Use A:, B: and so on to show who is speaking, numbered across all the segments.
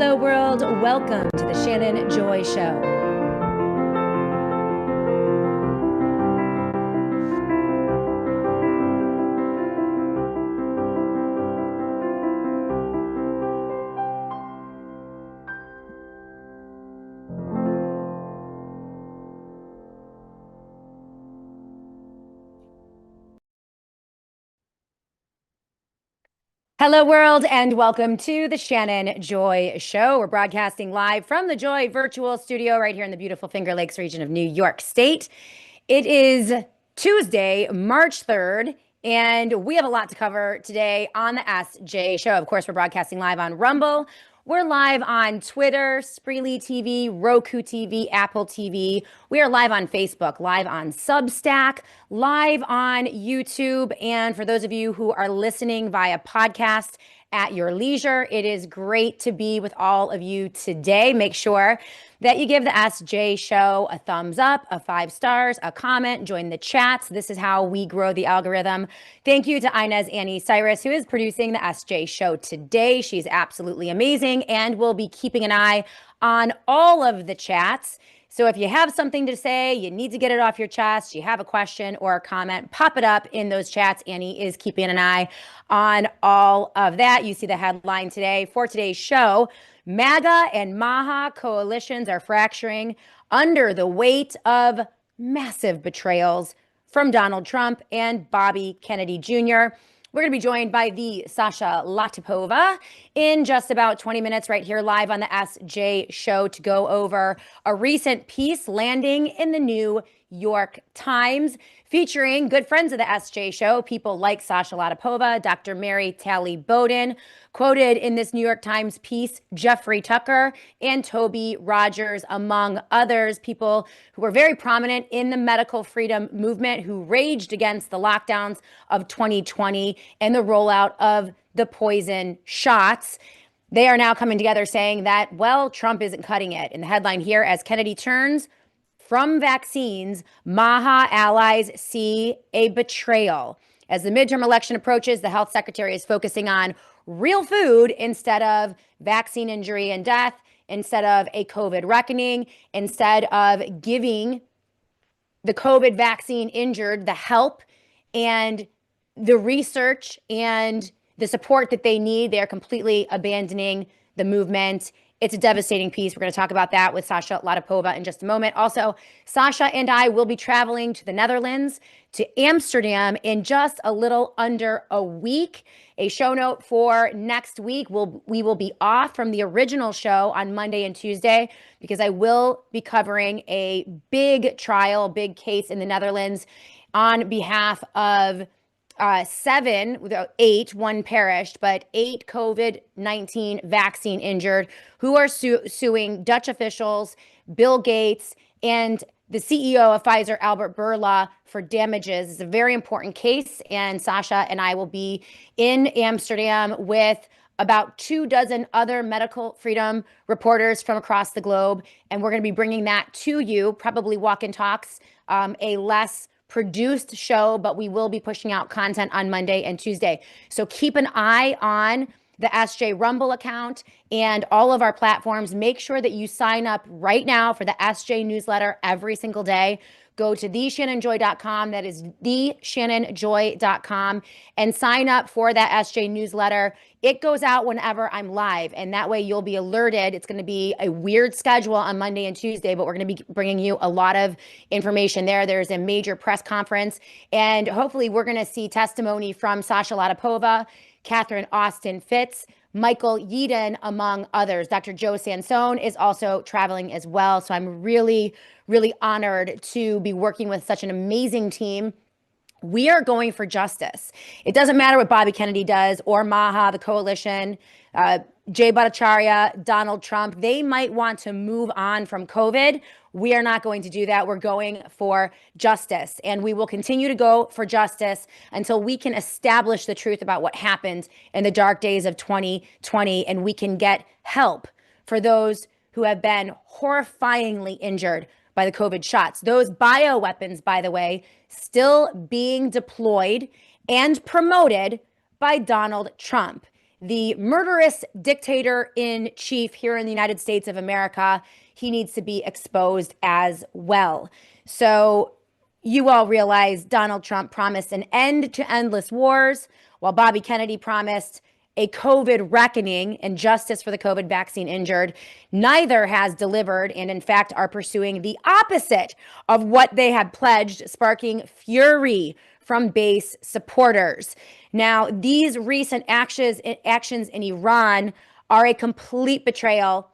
A: Hello, world. Welcome to the Shannon Joy Show. Hello, world, and welcome to the Shannon Joy Show. We're broadcasting live from the Joy Virtual Studio right here in the beautiful Finger Lakes region of New York State. It is Tuesday, March 3rd, and we have a lot to cover today on the SJ Show. Of course, we're broadcasting live on Rumble. We're live on Twitter, Spreely TV, Roku TV, Apple TV. We are live on Facebook, live on Substack, live on YouTube. And for those of you who are listening via podcast at your leisure, it is great to be with all of you today. Make sure that you give the SJ Show a thumbs up, a 5 stars, a comment, join the chats. This is how we grow the algorithm. Thank you to Inez Annie Cyrus, who is producing the SJ Show today. She's absolutely amazing and will be keeping an eye on all of the chats. So if you have something to say, you need to get it off your chest, you have a question or a comment, pop it up in those chats. Annie is keeping an eye on all of that. You see the headline today for today's show. MAGA and MAHA coalitions are fracturing under the weight of massive betrayals from Donald Trump and Bobby Kennedy Jr. We're going to be joined by the Sasha Latypova in just about 20 minutes right here live on the SJ Show to go over a recent piece landing in the New York Times featuring good friends of the SJ Show, people like Sasha Latypova, Dr. Mary Talley Bowden, quoted in this New York Times piece, Jeffrey Tucker and Toby Rogers, among others, people who were very prominent in the medical freedom movement, who raged against the lockdowns of 2020 and the rollout of the poison shots. They are now coming together saying that, well, Trump isn't cutting it. In the headline here, as Kennedy turns from vaccines, MAHA allies see a betrayal. As the midterm election approaches, the health secretary is focusing on real food instead of vaccine injury and death, instead of a COVID reckoning, instead of giving the COVID vaccine injured the help and the research and the support that they need. They're completely abandoning the movement. It's a devastating piece. We're going to talk about that with Sasha Latypova in just a moment. Also, Sasha and I will be traveling to the Netherlands, to Amsterdam in just a little under a week. A show note for next week, we will be off from the original show on Monday and Tuesday because I will be covering a big trial, big case in the Netherlands on behalf of 8, one perished, but 8 COVID-19 vaccine injured who are suing Dutch officials, Bill Gates, and the CEO of Pfizer, Albert Bourla, for damages. It's a very important case, and Sasha and I will be in Amsterdam with about 24 other medical freedom reporters from across the globe, and we're going to be bringing that to you, probably walk and talks, a less produced show, but we will be pushing out content on Monday and Tuesday. So keep an eye on the SJ Rumble account and all of our platforms. Make sure that you sign up right now for the SJ newsletter every single day. Go to theshannonjoy.com. That is theshannonjoy.com, and sign up for that SJ newsletter. It goes out whenever I'm live, and that way you'll be alerted. It's going to be a weird schedule on Monday and Tuesday, but we're going to be bringing you a lot of information there. There's a major press conference, and hopefully we're going to see testimony from Sasha Latypova, Catherine Austin Fitz, Michael Yeadon, among others. Dr. Joe Sansone is also traveling as well. So I'm really, really honored to be working with such an amazing team. We are going for justice. It doesn't matter what Bobby Kennedy does or MAHA, the coalition, Jay Bhattacharya, Donald Trump. They might want to move on from COVID. We are not going to do that. We're going for justice, and we will continue to go for justice until we can establish the truth about what happened in the dark days of 2020, and we can get help for those who have been horrifyingly injured by the COVID shots. Those bioweapons, by the way, still being deployed and promoted by Donald Trump. the murderous dictator in chief here in the United States of America, he needs to be exposed as well. So you all realize Donald Trump promised an end to endless wars, while Bobby Kennedy promised a COVID reckoning and justice for the COVID vaccine injured. Neither has delivered, and in fact are pursuing the opposite of what they had pledged, sparking fury from base supporters. Now, these recent actions in Iran are a complete betrayal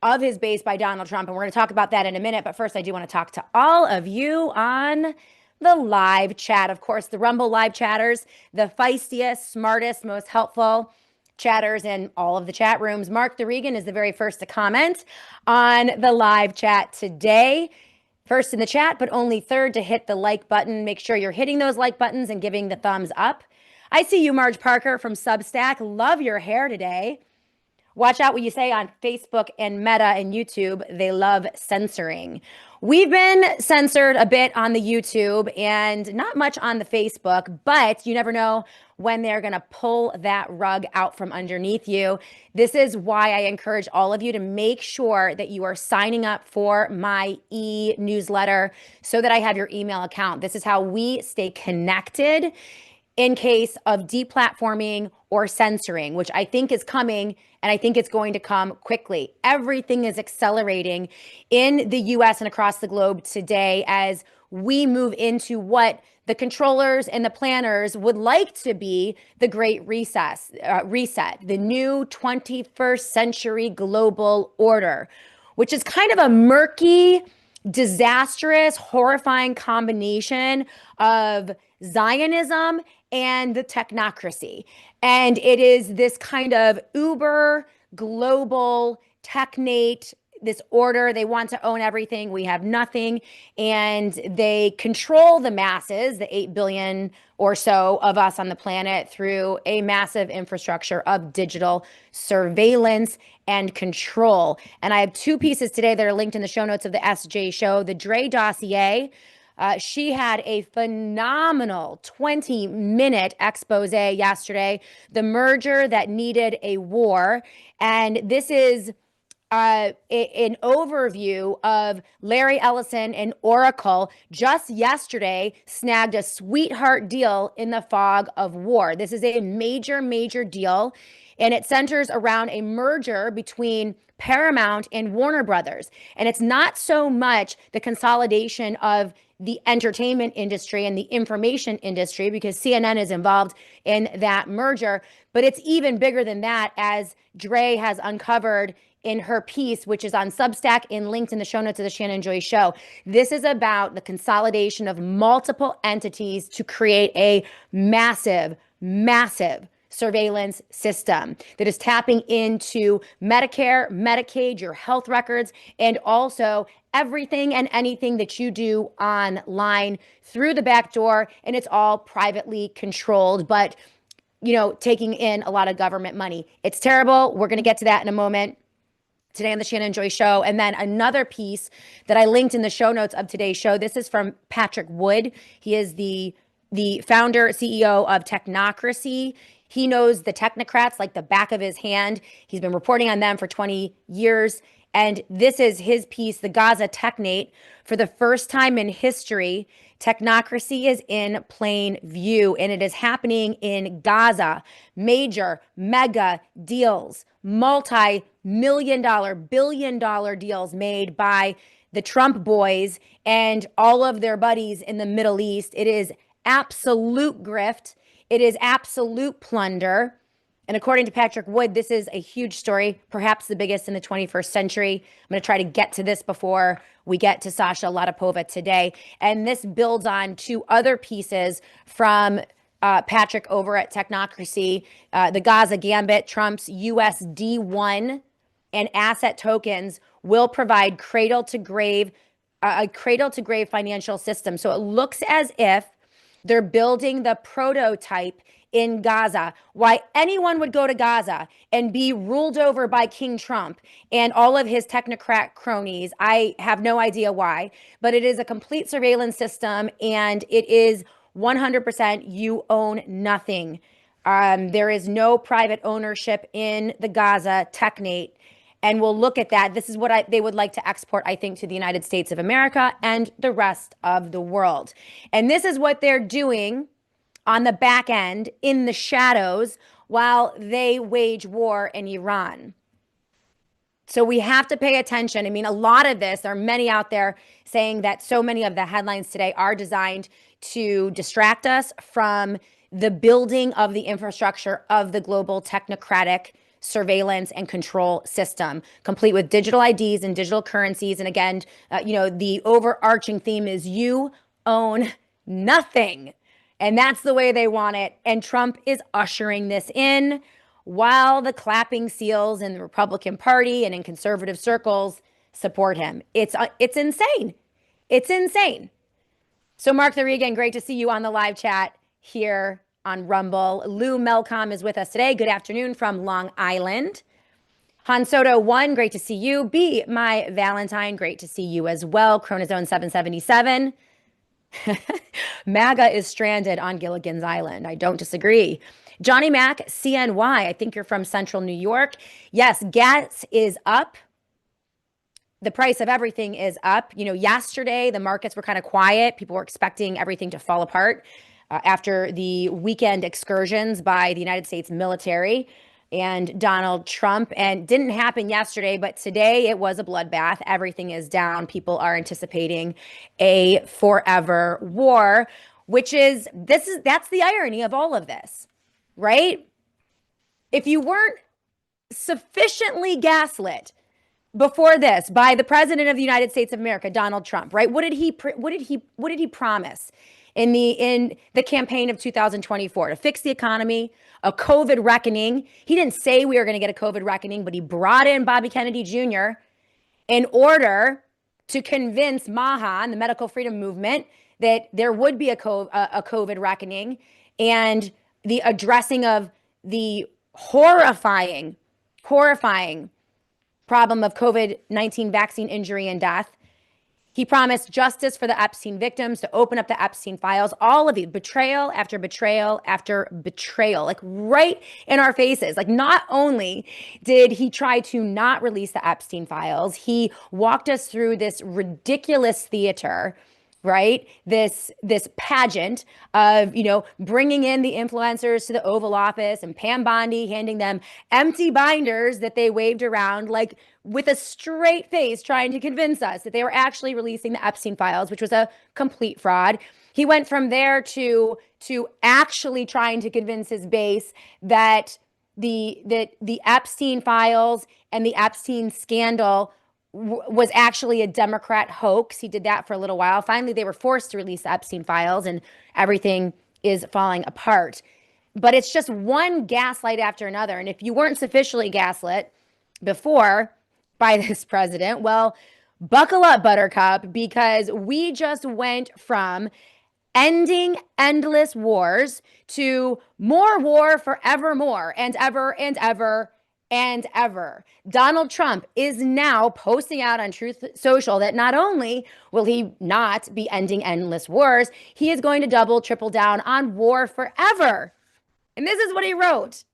A: of his base by Donald Trump. And we're going to talk about that in a minute. But first, I do want to talk to all of you on the live chat. Of course, the Rumble live chatters, the feistiest, smartest, most helpful chatters in all of the chat rooms. Mark the Regan is the very first to comment on the live chat today. First in the chat, but only third to hit the like button. Make sure you're hitting those like buttons and giving the thumbs up. I see you, Marge Parker from Substack. Love your hair today. Watch out what you say on Facebook and Meta and YouTube. They love censoring. We've been censored a bit on the YouTube and not much on the Facebook, but you never know when they're going to pull that rug out from underneath you. This is why I encourage all of you to make sure that you are signing up for my e-newsletter so that I have your email account. This is how we stay connected in case of deplatforming or censoring, which I think is coming, and I think it's going to come quickly. Everything is accelerating in the US and across the globe today as we move into what the controllers and the planners would like to be the Great Reset, the new 21st century global order, which is kind of a murky, disastrous, horrifying combination of Zionism and the technocracy. And it is this kind of uber global technate, this order. They want to own everything. We have nothing. And they control the masses, the 8 billion or so of us on the planet, through a massive infrastructure of digital surveillance and control. And I have two pieces today that are linked in the show notes of the SJ show. The Dre dossier. She had a phenomenal 20-minute expose yesterday, the merger that needed a war. And this is an overview of Larry Ellison and Oracle just yesterday snagged a sweetheart deal in the fog of war. This is a major, major deal. And it centers around a merger between Paramount and Warner Brothers. And it's not so much the consolidation of the entertainment industry and the information industry, because CNN is involved in that merger, but it's even bigger than that, as Dre has uncovered in her piece, which is on Substack and linked in the show notes of the Shannon Joy Show. This is about the consolidation of multiple entities to create a massive, massive surveillance system that is tapping into Medicare, Medicaid, your health records, and also everything and anything that you do online through the back door. And it's all privately controlled, but, you know, taking in a lot of government money. It's terrible. We're going to get to that in a moment today on the Shannon Joy Show. And then another piece that I linked in the show notes of today's show. This is from Patrick Wood. He is the founder, CEO of Technocracy. He knows the technocrats like the back of his hand. He's been reporting on them for 20 years. And this is his piece, The Gaza Technate. For the first time in history, technocracy is in plain view, and it is happening in Gaza. Major, mega deals, multi-million-dollar, billion-dollar deals made by the Trump boys and all of their buddies in the Middle East. It is absolute grift. It is absolute plunder. And according to Patrick Wood, this is a huge story, perhaps the biggest in the 21st century. I'm going to try to get to this before we get to Sasha Latypova today. And this builds on two other pieces from Patrick over at Technocracy. The Gaza Gambit, Trump's USD1 and asset tokens will provide cradle-to-grave financial system. So it looks as if they're building the prototype in Gaza. Why anyone would go to Gaza and be ruled over by King Trump and all of his technocrat cronies, I have no idea why, but it is a complete surveillance system, and it is 100% you own nothing. There is no private ownership in the Gaza technate. And we'll look at that. This is what they would like to export, I think, to the United States of America and the rest of the world. And this is what they're doing on the back end in the shadows while they wage war in Iran. So we have to pay attention. I mean, a lot of this, there are many out there saying that so many of the headlines today are designed to distract us from the building of the infrastructure of the global technocratic surveillance and control system, complete with digital IDs and digital currencies. And again, the overarching theme is you own nothing. And that's the way they want it. And Trump is ushering this in while the clapping seals in the Republican Party and in conservative circles support him. It's insane. It's insane. So Mark the Regan, great to see you on the live chat here on Rumble. Lou Melcom is with us today. Good afternoon from Long Island. Han Soto 1, great to see you. B, my Valentine, great to see you as well. Chronozone 777. MAGA is stranded on Gilligan's Island. I don't disagree. Johnny Mac, CNY, I think you're from Central New York. Yes, gas is up. The price of everything is up. Yesterday, the markets were kind of quiet. People were expecting everything to fall apart after the weekend excursions by the United States military and Donald Trump. And didn't happen yesterday, but today it was a bloodbath. Everything is down. People are anticipating a forever war, that's the irony of all of this, right? If you weren't sufficiently gaslit before this by the president of the United States of America, Donald Trump, right? What did he promise in the campaign of 2024 to fix the economy, a COVID reckoning? He didn't say we were going to get a COVID reckoning, but he brought in Bobby Kennedy Jr. in order to convince MAHA and the medical freedom movement that there would be a COVID reckoning, and the addressing of the horrifying problem of COVID-19 vaccine injury and death. He promised justice for the Epstein victims, to open up the Epstein files, all of the betrayal after betrayal after betrayal, like right in our faces. Like, not only did he try to not release the Epstein files, he walked us through this ridiculous theater, right? This pageant of, bringing in the influencers to the Oval Office and Pam Bondi handing them empty binders that they waved around, like with a straight face, trying to convince us that they were actually releasing the Epstein files, which was a complete fraud. He went from there to actually trying to convince his base that the Epstein files and the Epstein scandal was actually a Democrat hoax. He did that for a little while. Finally, they were forced to release the Epstein files, and everything is falling apart. But it's just one gaslight after another. And if you weren't sufficiently gaslit before by this president, well, buckle up, Buttercup, because we just went from ending endless wars to more war forevermore and ever and ever and ever. Donald Trump is now posting out on Truth Social that not only will he not be ending endless wars, he is going to double, triple down on war forever. And this is what he wrote.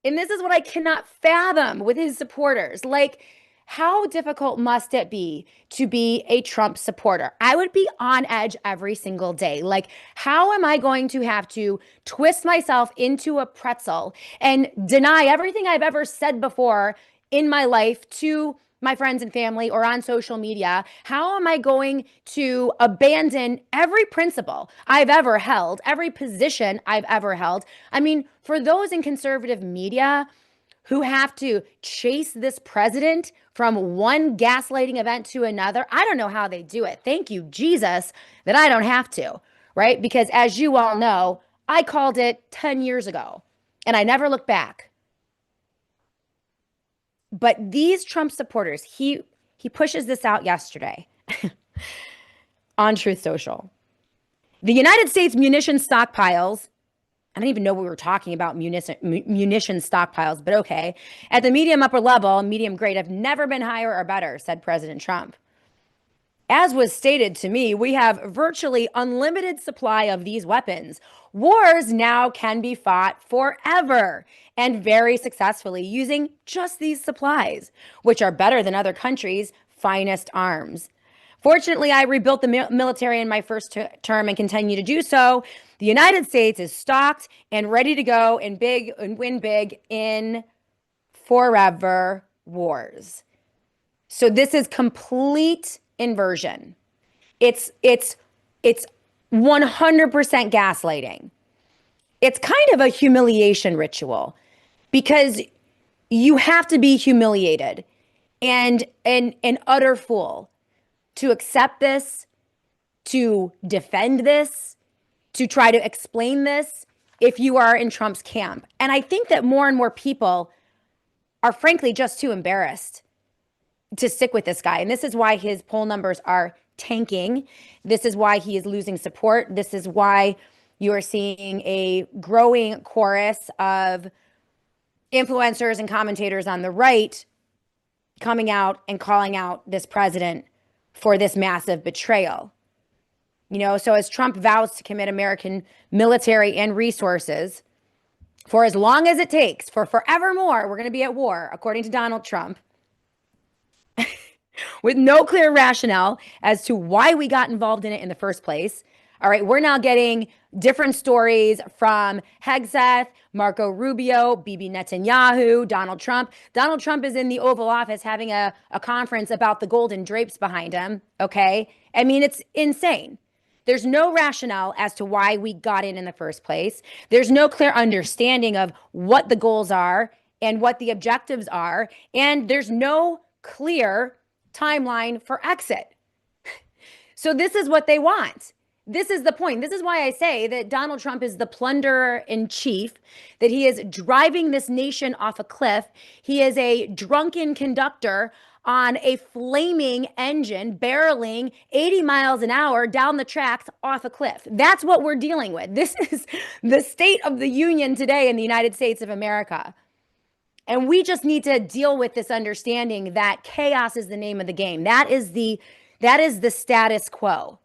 A: And this is what I cannot fathom with his supporters. Like, how difficult must it be to be a Trump supporter? I would be on edge every single day. Like, how am I going to have to twist myself into a pretzel and deny everything I've ever said before in my life to my friends and family or on social media? How am I going to abandon every principle I've ever held, every position I've ever held? I mean, for those in conservative media who have to chase this president from one gaslighting event to another, I don't know how they do it. Thank you, Jesus, that I don't have to, right? Because as you all know, I called it 10 years ago and I never looked back. But these Trump supporters, he pushes this out yesterday on Truth Social. The United States munition stockpiles, I don't even know what we were talking about munition stockpiles, but okay. At the medium upper level, medium grade have never been higher or better, said President Trump. As was stated to me, we have virtually unlimited supply of these weapons. Wars now can be fought forever and very successfully using just these supplies, which are better than other countries' finest arms. Fortunately, I rebuilt the military in my first term and continue to do so. The United States is stocked and ready to go and win big in forever wars. So this is complete inversion. It's 100% gaslighting. It's kind of a humiliation ritual because you have to be humiliated and an utter fool to accept this, to defend this, to try to explain this if you are in Trump's camp. And I think that more and more people are frankly just too embarrassed to stick with this guy. And this is why his poll numbers are tanking. This is why he is losing support. This is why you are seeing a growing chorus of influencers and commentators on the right coming out and calling out this president for this massive betrayal. So as Trump vows to commit American military and resources for as long as it takes, for forevermore, we're going to be at war, according to Donald Trump, with no clear rationale as to why we got involved in it in the first place. All right, we're now getting different stories from Hegseth, Marco Rubio, Bibi Netanyahu, Donald Trump. Donald Trump is in the Oval Office having a conference about the golden drapes behind him, okay? I mean, it's insane. There's no rationale as to why we got in the first place. There's no clear understanding of what the goals are and what the objectives are. And there's no clear timeline for exit. So this is what they want. This is the point. This is why I say that Donald Trump is the plunderer in chief, that he is driving this nation off a cliff. He is a drunken conductor on a flaming engine barreling 80 miles an hour down the tracks off a cliff. That's what we're dealing with. This is the state of the union today in the United States of America. And we just need to deal with this understanding that chaos is the name of the game. That is the status quo.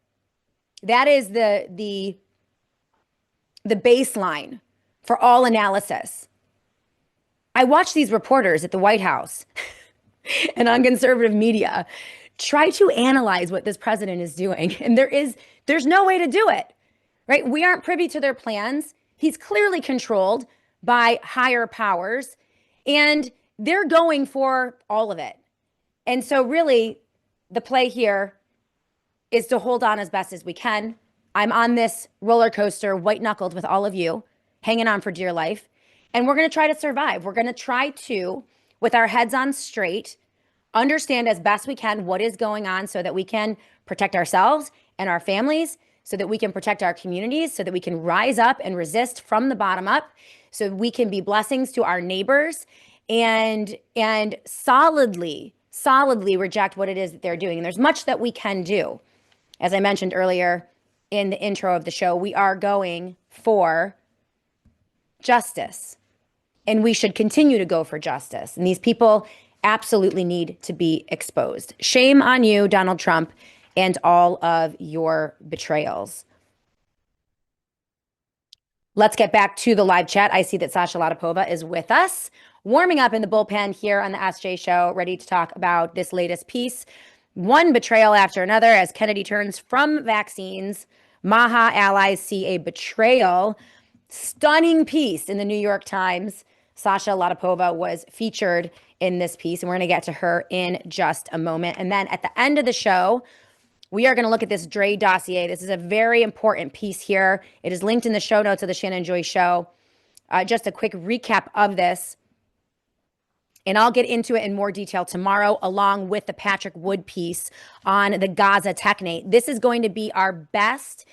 A: That is the baseline for all analysis. I watch these reporters at the White House and on conservative media try to analyze what this president is doing. And there's no way to do it, right? We aren't privy to their plans. He's clearly controlled by higher powers, and they're going for all of it. And so really the play here is to hold on as best as we can. I'm on this roller coaster, white knuckled with all of you, hanging on for dear life. And we're going to try to survive. We're going to try to, with our heads on straight, understand as best we can what is going on so that we can protect ourselves and our families, so that we can protect our communities, so that we can rise up and resist from the bottom up, so we can be blessings to our neighbors and solidly reject what it is that they're doing. And there's much that we can do. As I mentioned earlier in the intro of the show, we are going for justice, and we should continue to go for justice. And these people absolutely need to be exposed. Shame on you, Donald Trump, and all of your betrayals. Let's get back to the live chat. I see that Sasha Latypova is with us, warming up in the bullpen here on the SJ Show, ready to talk about this latest piece. One betrayal after another as Kennedy turns from vaccines. MAHA allies see a betrayal. Stunning piece in the New York Times. Sasha Latypova was featured in this piece, and we're going to get to her in just a moment. And then at the end of the show, we are going to look at this Dre dossier. This is a very important piece here. It is linked in the show notes of the Shannon Joy Show. Just a quick recap of this. And I'll get into it in more detail tomorrow, along with the Patrick Wood piece on the Gaza technate. This is going to be our best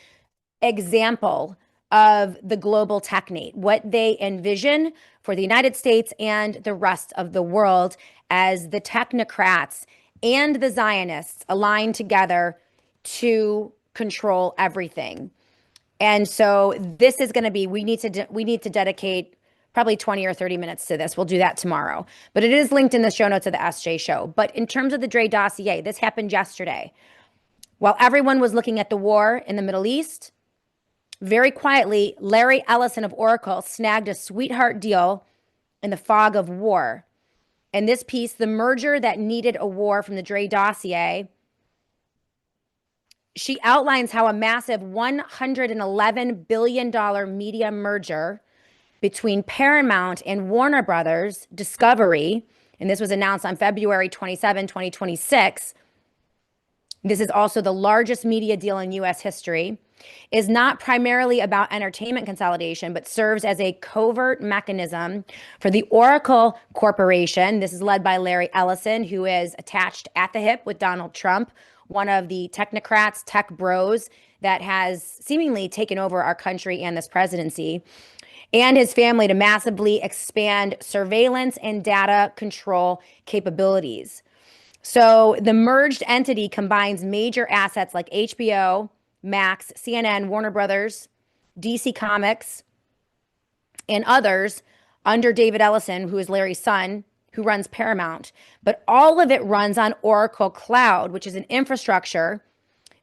A: example of the global technate, what they envision for the United States and the rest of the world as the technocrats and the Zionists align together to control everything. And so this is going to be, we need to dedicate probably 20 or 30 minutes to this. We'll do that tomorrow. But it is linked in the show notes of the SJ Show. But in terms of the Dre dossier, this happened yesterday. While everyone was looking at the war in the Middle East, very quietly, Larry Ellison of Oracle snagged a sweetheart deal in the fog of war. In this piece, The Merger That Needed a War from the Dre dossier, she outlines how a massive $111 billion media merger between Paramount and Warner Brothers Discovery, and this was announced on February 27, 2026. This is also the largest media deal in U.S. history, is not primarily about entertainment consolidation, but serves as a covert mechanism for the Oracle Corporation. This is led by Larry Ellison, who is attached at the hip with Donald Trump, one of the technocrats, tech bros that has seemingly taken over our country and this presidency, and his family, to massively expand surveillance and data control capabilities. So the merged entity combines major assets like HBO, Max, CNN, Warner Brothers, DC Comics, and others under David Ellison, who is Larry's son, who runs Paramount. But all of it runs on Oracle Cloud, which is an infrastructure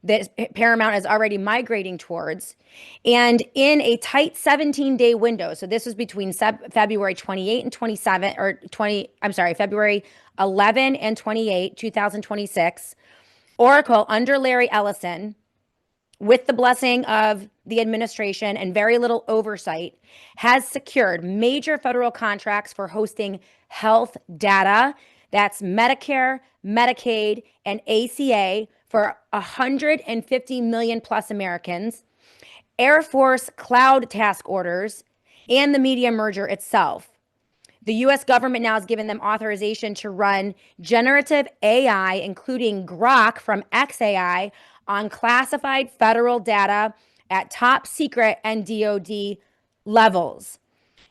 A: that Paramount is already migrating towards. And in a tight 17-day window, so this was between February 28 and 27, February 11 and 28, 2026, Oracle under Larry Ellison, with the blessing of the administration and very little oversight, has secured major federal contracts for hosting health data. That's Medicare, Medicaid, and ACA for 150 million plus Americans, Air Force cloud task orders, and the media merger itself. The US government now has given them authorization to run generative AI, including Grok from XAI, on classified federal data at top secret and DoD levels.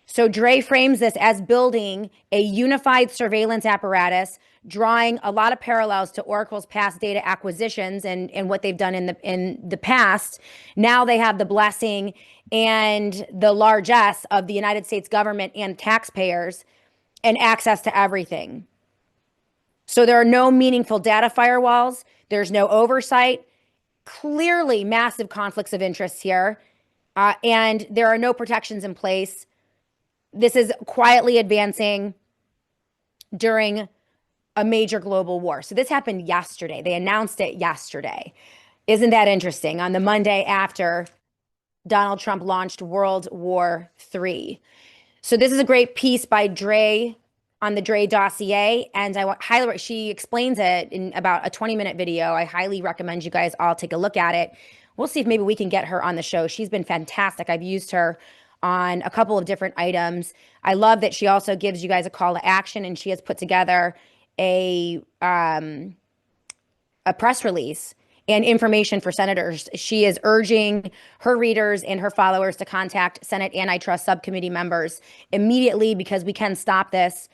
A: So Dre frames this as building a unified surveillance apparatus, drawing a lot of parallels to Oracle's past data acquisitions and what they've done in the past. Now they have the blessing and the largesse of the United States government and taxpayers and access to everything. So there are no meaningful data firewalls. There's no oversight. Clearly massive conflicts of interest here. And there are no protections in place. This is quietly advancing during a major global war. So this happened yesterday. They announced it yesterday. Isn't that interesting? On the Monday after Donald Trump launched World War III. So this is a great piece by Dre on the Dre dossier, and she explains it in about a 20-minute video. I highly recommend you guys all take a look at it. We'll see if maybe we can get her on the show. She's been fantastic. I've used her on a couple of different items. I love that she also gives you guys a call to action, and she has put together a press release and information for senators. She is urging her readers and her followers to contact Senate Antitrust Subcommittee members immediately, because we can stop this.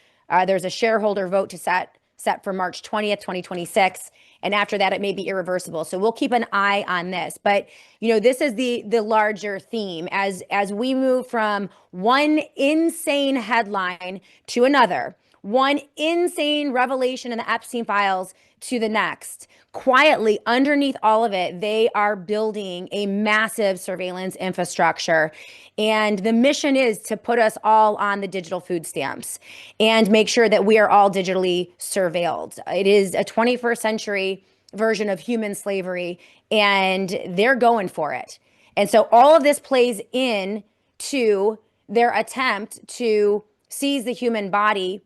A: There's a shareholder vote to set for March 20th, 2026. And after that, it may be irreversible. So we'll keep an eye on this. But, this is the larger theme as we move from one insane headline to another, one insane revelation in the Epstein files to the next. Quietly, underneath all of it, they are building a massive surveillance infrastructure. And the mission is to put us all on the digital food stamps and make sure that we are all digitally surveilled. It is a 21st century version of human slavery, and they're going for it. And so all of this plays in to their attempt to seize the human body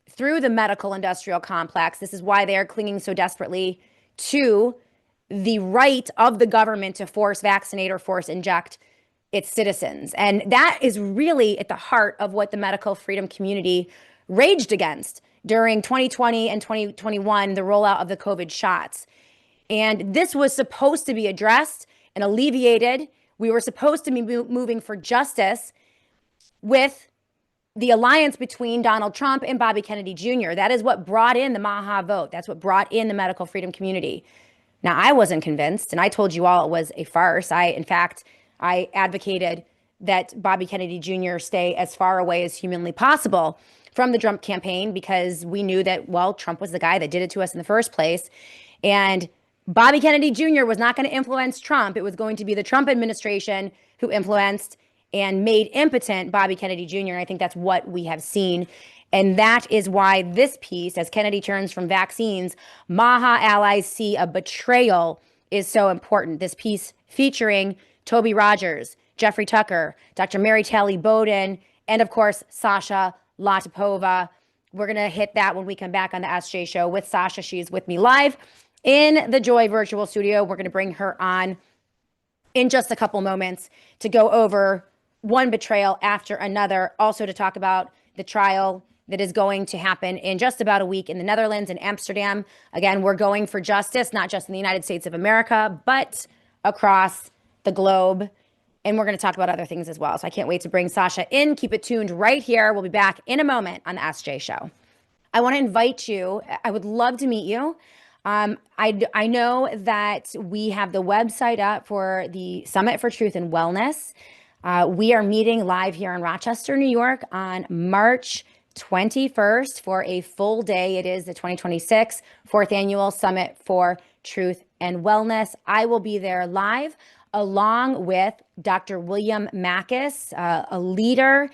A: through the medical industrial complex. This is why they are clinging so desperately to the right of the government to force vaccinate or force inject its citizens. And that is really at the heart of what the medical freedom community raged against during 2020 and 2021, the rollout of the COVID shots. And this was supposed to be addressed and alleviated. We were supposed to be moving for justice with the alliance between Donald Trump and Bobby Kennedy Jr. That is what brought in the MAHA vote. That's what brought in the medical freedom community. Now, I wasn't convinced, and I told you all it was a farce. In fact, I advocated that Bobby Kennedy Jr. stay as far away as humanly possible from the Trump campaign, because we knew that, well, Trump was the guy that did it to us in the first place. And Bobby Kennedy Jr. was not going to influence Trump. It was going to be the Trump administration who influenced and made impotent Bobby Kennedy Jr. And I think that's what we have seen. And that is why this piece, as Kennedy turns from vaccines, MAHA allies see a betrayal, is so important. This piece featuring Toby Rogers, Jeffrey Tucker, Dr. Mary Talley Bowden, and of course, Sasha Latypova. We're going to hit that when we come back on the SJ show with Sasha. She's with me live in the Joy virtual studio. We're going to bring her on in just a couple moments to go over one betrayal after another, also to talk about the trial that is going to happen in just about a week in the Netherlands, in Amsterdam. Again, we're going for justice, not just in the United States of America, but across the globe. And we're going to talk about other things as well. So I can't wait to bring Sasha in. Keep it tuned right here. We'll be back in a moment on the SJ show. I want to invite you. I would love to meet you. I know that we have the website up for the Summit for Truth and Wellness. We are meeting live here in Rochester, New York on March 21st for a full day. It is the 2026 fourth annual Summit for Truth and Wellness. I will be there live along with Dr. William Makis, a leader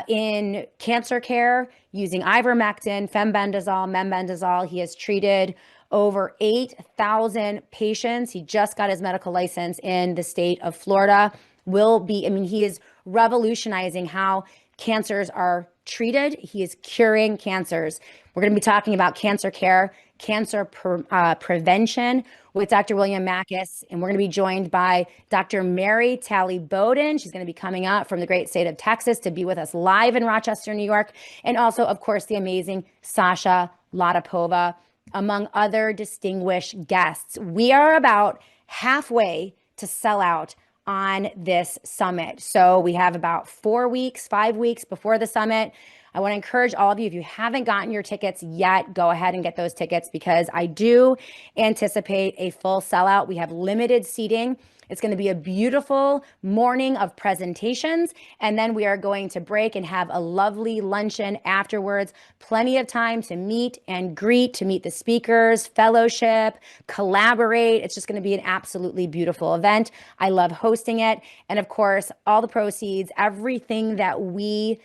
A: in cancer care using ivermectin, fembendazole, mebendazole. He has treated over 8,000 patients. He just got his medical license in the state of Florida. He is revolutionizing how cancers are treated. He is curing cancers. We're going to be talking about cancer care, cancer prevention with Dr. William Makis, and we're going to be joined by Dr. Mary Talley Bowden. She's going to be coming up from the great state of Texas to be with us live in Rochester, New York, and also, of course, the amazing Sasha Latypova, among other distinguished guests. We are about halfway to sell out on this summit. So we have about 5 weeks before the summit. I want to encourage all of you, if you haven't gotten your tickets yet, go ahead and get those tickets, because I do anticipate a full sellout. We have limited seating. It's going to be a beautiful morning of presentations, and then we are going to break and have a lovely luncheon afterwards. Plenty of time to meet and greet, to meet the speakers, fellowship, collaborate. It's just going to be an absolutely beautiful event. I love hosting it. And of course, all the proceeds, everything that we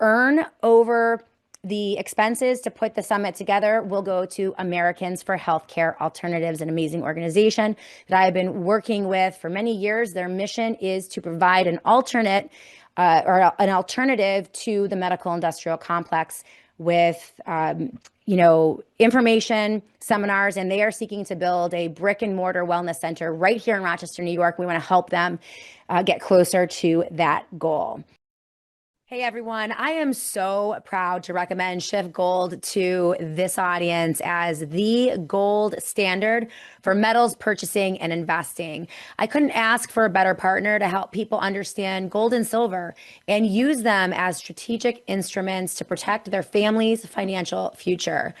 A: earn over the expenses to put the summit together will go to Americans for Healthcare Alternatives, an amazing organization that I have been working with for many years. Their mission is to provide an alternative to the medical industrial complex with information, seminars, and they are seeking to build a brick and mortar wellness center right here in Rochester, New York. We want to help them get closer to that goal. Hey everyone, I am so proud to recommend Shift Gold to this audience as the gold standard for metals purchasing and investing. I couldn't ask for a better partner to help people understand gold and silver and use them as strategic instruments to protect their family's financial future.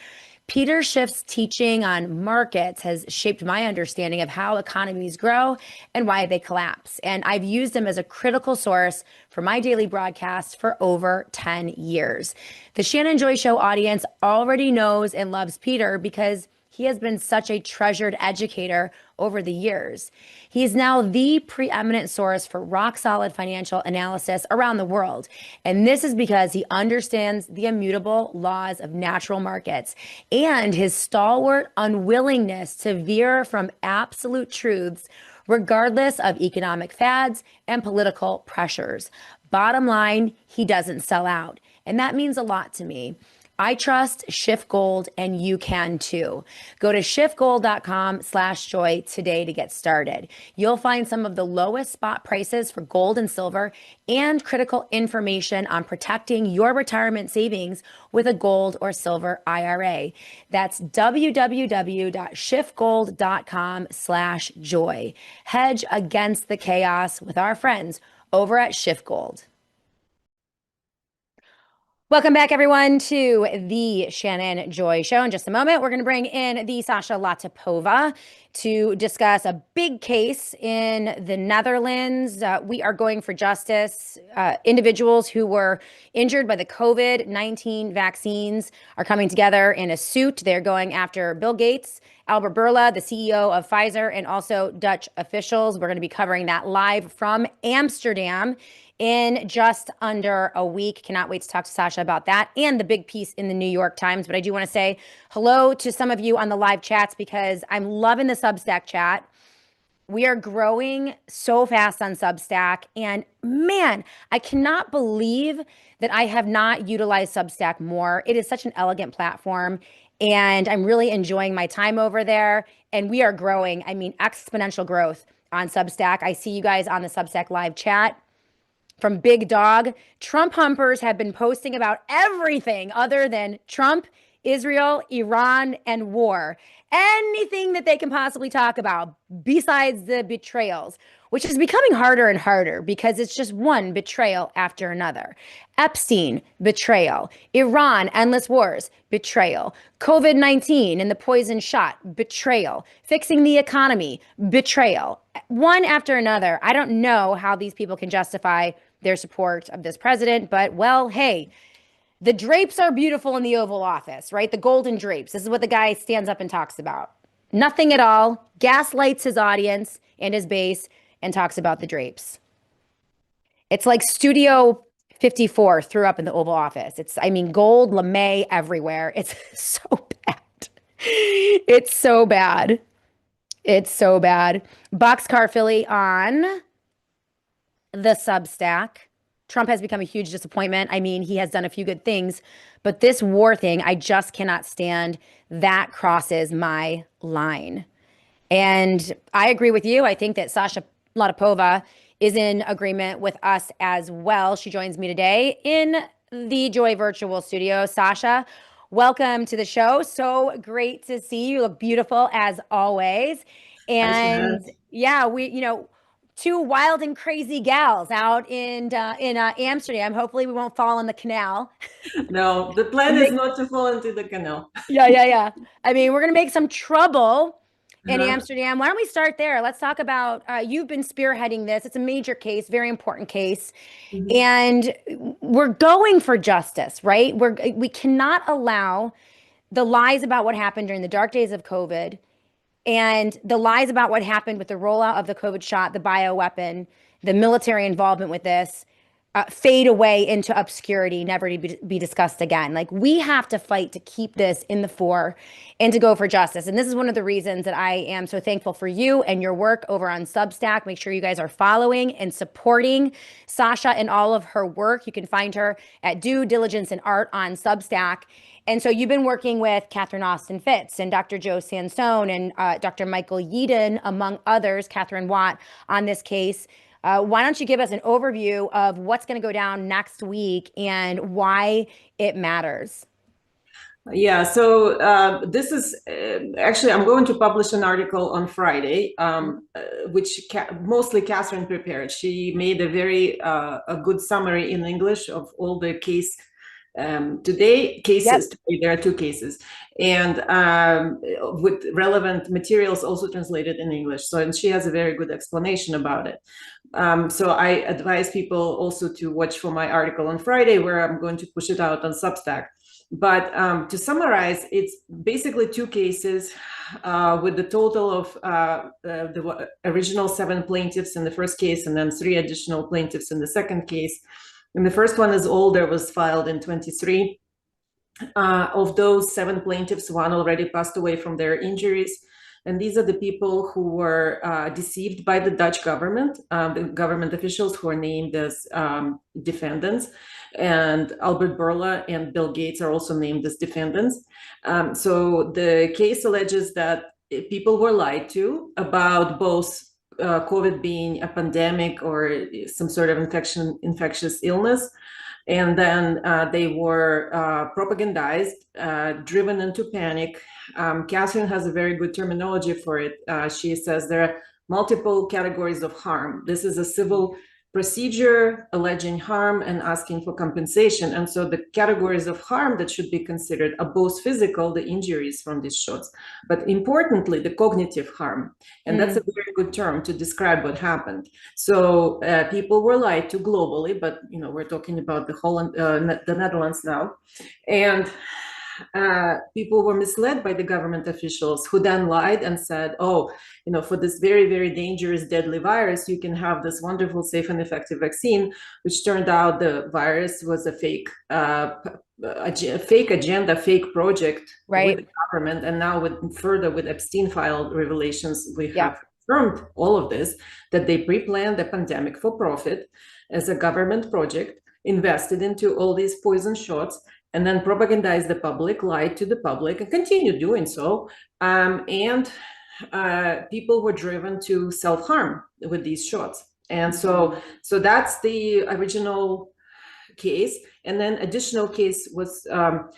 A: Peter Schiff's teaching on markets has shaped my understanding of how economies grow and why they collapse. And I've used him as a critical source for my daily broadcast for over 10 years. The Shannon Joy Show audience already knows and loves Peter because he has been such a treasured educator over the years. He is now the preeminent source for rock-solid financial analysis around the world. And this is because he understands the immutable laws of natural markets and his stalwart unwillingness to veer from absolute truths regardless of economic fads and political pressures. Bottom line, he doesn't sell out. And that means a lot to me. I trust Shift Gold, and you can too. Go to shiftgold.com/joy today to get started. You'll find some of the lowest spot prices for gold and silver and critical information on protecting your retirement savings with a gold or silver IRA. That's www.shiftgold.com/joy. Hedge against the chaos with our friends over at Shift Gold. Welcome back, everyone, to the Shannon Joy Show. In just a moment, we're going to bring in the Sasha Latypova to discuss a big case in the Netherlands. We are going for justice. Individuals who were injured by the COVID-19 vaccines are coming together in a suit. They're going after Bill Gates Albert Bourla, the CEO of Pfizer, and also Dutch officials. We're going to be covering that live from Amsterdam in just under a week. Cannot wait to talk to Sasha about that and the big piece in the New York Times. But I do want to say hello to some of you on the live chats because I'm loving the Substack chat. We are growing so fast on Substack. And man, I cannot believe that I have not utilized Substack more. It is such an elegant platform. And I'm really enjoying my time over there. And we are growing. I mean, exponential growth on Substack. I see you guys on the Substack live chat. From Big Dog, Trump humpers have been posting about everything other than Trump, Israel, Iran, and war. Anything that they can possibly talk about besides the betrayals, which is becoming harder and harder because it's just one betrayal after another. Epstein, betrayal. Iran, endless wars, betrayal. COVID-19 and the poison shot, betrayal. Fixing the economy, betrayal. One after another. I don't know how these people can justify their support of this president, but well, hey, the drapes are beautiful in the Oval Office, right? The golden drapes. This is what the guy stands up and talks about. Nothing at all. Gaslights his audience and his base and talks about the drapes. It's like Studio 54 threw up in the Oval Office. I mean, gold lame everywhere. It's so bad. It's so bad. It's so bad. Boxcar Philly on the Substack. Trump has become a huge disappointment. I mean, he has done a few good things, but this war thing, I just cannot stand. That crosses my line. And I agree with you. I think that Sasha Latypova is in agreement with us as well. She joins me today in the Joy Virtual Studio. Sasha, welcome to the show. So great to see you. You look beautiful as always. And yeah, two wild and crazy gals out in Amsterdam. Hopefully we won't fall in the canal.
B: No, the plan is not to fall into the canal.
A: Yeah. I mean, we're going to make some trouble in Amsterdam. Why don't we start there? Let's talk about, you've been spearheading this. It's a major case, very important case. Mm-hmm. And we're going for justice, right? We cannot allow the lies about what happened during the dark days of COVID and the lies about what happened with the rollout of the COVID shot, the bioweapon, the military involvement with this, fade away into obscurity, never to be discussed again. Like, we have to fight to keep this in the fore and to go for justice. And this is one of the reasons that I am so thankful for you and your work over on Substack. Make sure you guys are following and supporting Sasha and all of her work. You can find her at Due Diligence and Art on Substack. And so you've been working with Catherine Austin Fitts and Dr. Joe Sansone and Dr. Michael Yeadon, among others, Catherine Watt, on this case. Why don't you give us an overview of what's going to go down next week and why it matters?
B: Yeah, so this is actually, I'm going to publish an article on Friday, which mostly Catherine prepared. She made a good summary in English of all the cases. Yep. Today there are two cases, and with relevant materials also translated in English. And she has a very good explanation about it. So I advise people also to watch for my article on Friday, where I'm going to push it out on Substack. But to summarize, it's basically two cases with the total of the original 7 plaintiffs in the first case, and then 3 additional plaintiffs in the second case. And the first one is older, was filed in 23. Of those 7 plaintiffs, 1 already passed away from their injuries. And these are the people who were deceived by the Dutch government, the government officials who are named as defendants. And Albert Bourla and Bill Gates are also named as defendants. So the case alleges that people were lied to about both COVID being a pandemic or some sort of infectious illness. And then they were propagandized, driven into panic. Catherine has a very good terminology for it. She says there are multiple categories of harm. This is a civil procedure alleging harm and asking for compensation. And so the categories of harm that should be considered are both physical, the injuries from these shots, but importantly, the cognitive harm. And that's a very good term to describe what happened. So people were lied to globally, but we're talking about the whole, the Netherlands now. And people were misled by the government officials who then lied and said, oh, for this very, very dangerous, deadly virus, you can have this wonderful, safe and effective vaccine, which turned out the virus was a fake agenda, fake project with the government. And now with Epstein file revelations, we have confirmed all of this, that they pre-planned the pandemic for profit as a government project, invested into all these poison shots, and then propagandized the public, lied to the public, and continued doing so. People were driven to self-harm with these shots. And so that's the original case. And then additional case was, so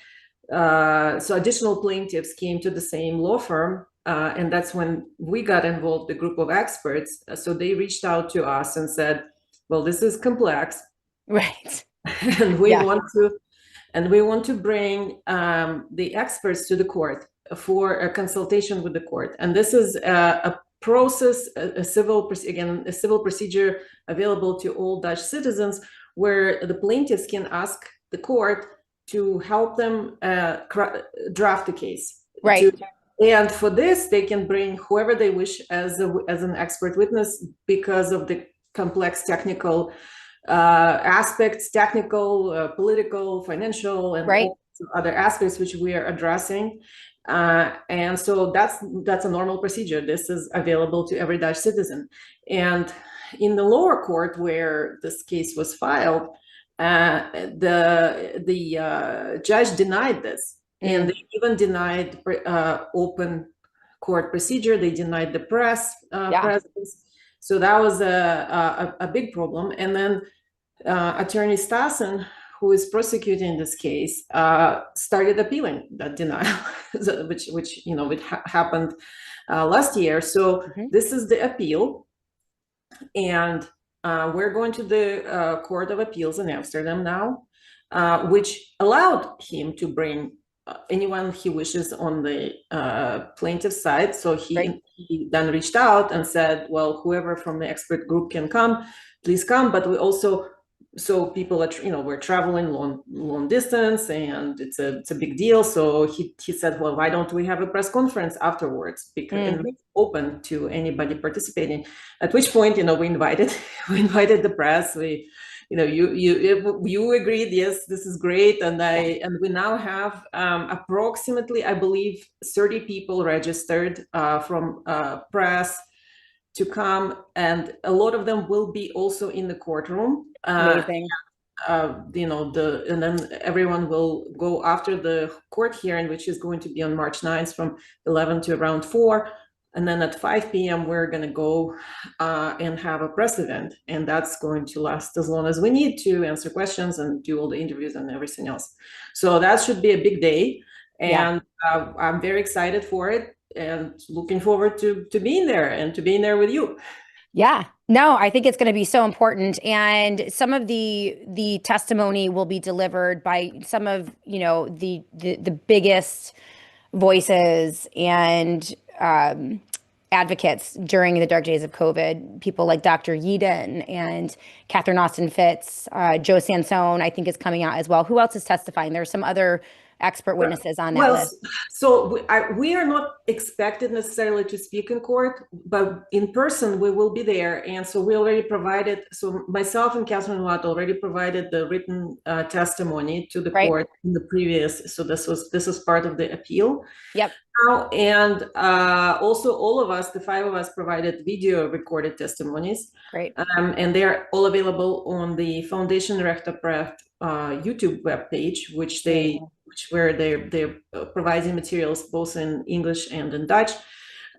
B: additional plaintiffs came to the same law firm. And that's when we got involved, the group of experts. So they reached out to us and said, well, this is complex.
A: Right.
B: And we want to bring the experts to the court for a consultation with the court. And this is a process, a civil procedure available to all Dutch citizens, where the plaintiffs can ask the court to help them draft the case.
A: Right.
B: And for this, they can bring whoever they wish as an expert witness because of the complex technical aspects, technical, political, financial, and all other aspects which we are addressing. And so that's a normal procedure. This is available to every Dutch citizen. And in the lower court where this case was filed, the judge denied this. And they even denied open court procedure. They denied the press presence. So that was a big problem. And then Attorney Stassen, who is prosecuting this case, started appealing that denial, which happened last year. So this is the appeal, and we're going to the Court of Appeals in Amsterdam now, which allowed him to bring anyone he wishes on the plaintiff's side. So he then reached out and said, well, whoever from the expert group can come, please come. But we also, so people are, we're traveling long distance, and it's a big deal. So he said, well, why don't we have a press conference afterwards? Because it's open to anybody participating. At which point, we invited the press. You agreed, yes, this is great, and we now have approximately, I believe, 30 people registered from press to come, and a lot of them will be also in the courtroom.
A: Amazing.
B: And then everyone will go after the court hearing, which is going to be on March 9th from 11 to around 4. And then at 5 p.m., we're going to go and have a press event. And that's going to last as long as we need to answer questions and do all the interviews and everything else. So that should be a big day. And I'm very excited for it and looking forward to being there and to being there with you.
A: Yeah, no, I think it's going to be so important. And some of the testimony will be delivered by some of, the biggest voices and advocates during the dark days of COVID, people like Dr. Yeadon and Catherine Austin Fitz, Joe Sansone, I think, is coming out as well. Who else is testifying? There's some other expert witnesses on that list.
B: So we are not expected necessarily to speak in court, but in person we will be there. And so we already provided, so myself and Catherine Watt already provided the written testimony to the court in the previous, so this was part of the appeal.
A: Yep.
B: And also all of us, the 5 of us, provided video recorded testimonies.
A: Great.
B: And they're all available on the Foundation Rechterprecht YouTube webpage, where they're providing materials both in English and in Dutch.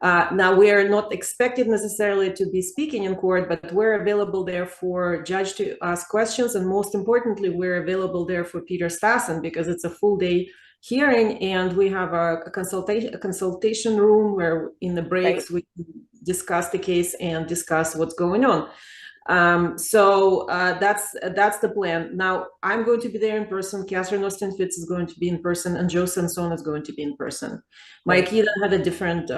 B: Now, we are not expected necessarily to be speaking in court, but we're available there for judge to ask questions. And most importantly, we're available there for Peter Stassen, because it's a full day hearing, and we have a consultation room where in the breaks we discuss the case and discuss what's going on. So that's the plan. Now, I'm going to be there in person. Catherine Austin Fitz is going to be in person, and Joe Sansone is going to be in person. Mike Eden had a different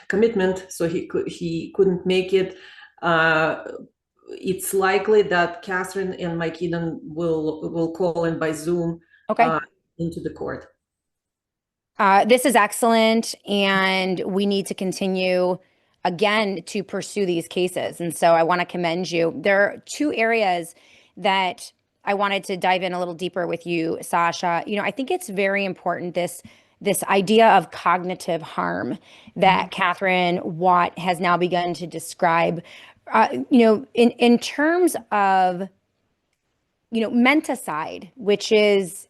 B: commitment, so he couldn't make it. It's likely that Catherine and Mike Eden will call in by Zoom into the court.
A: This is excellent, and we need to continue again to pursue these cases. And so I want to commend you. There are two areas that I wanted to dive in a little deeper with you, Sasha. I think it's very important, this idea of cognitive harm that Catherine Watt has now begun to describe. In terms of menticide, which is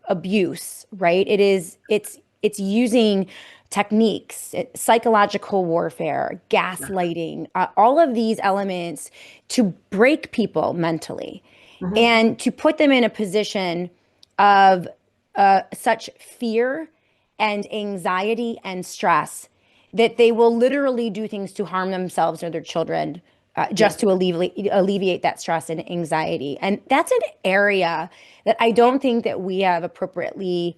A: abuse, right? It's using techniques, psychological warfare, gaslighting, all of these elements to break people mentally and to put them in a position of such fear and anxiety and stress that they will literally do things to harm themselves or their children just to alleviate that stress and anxiety. And that's an area that I don't think that we have appropriately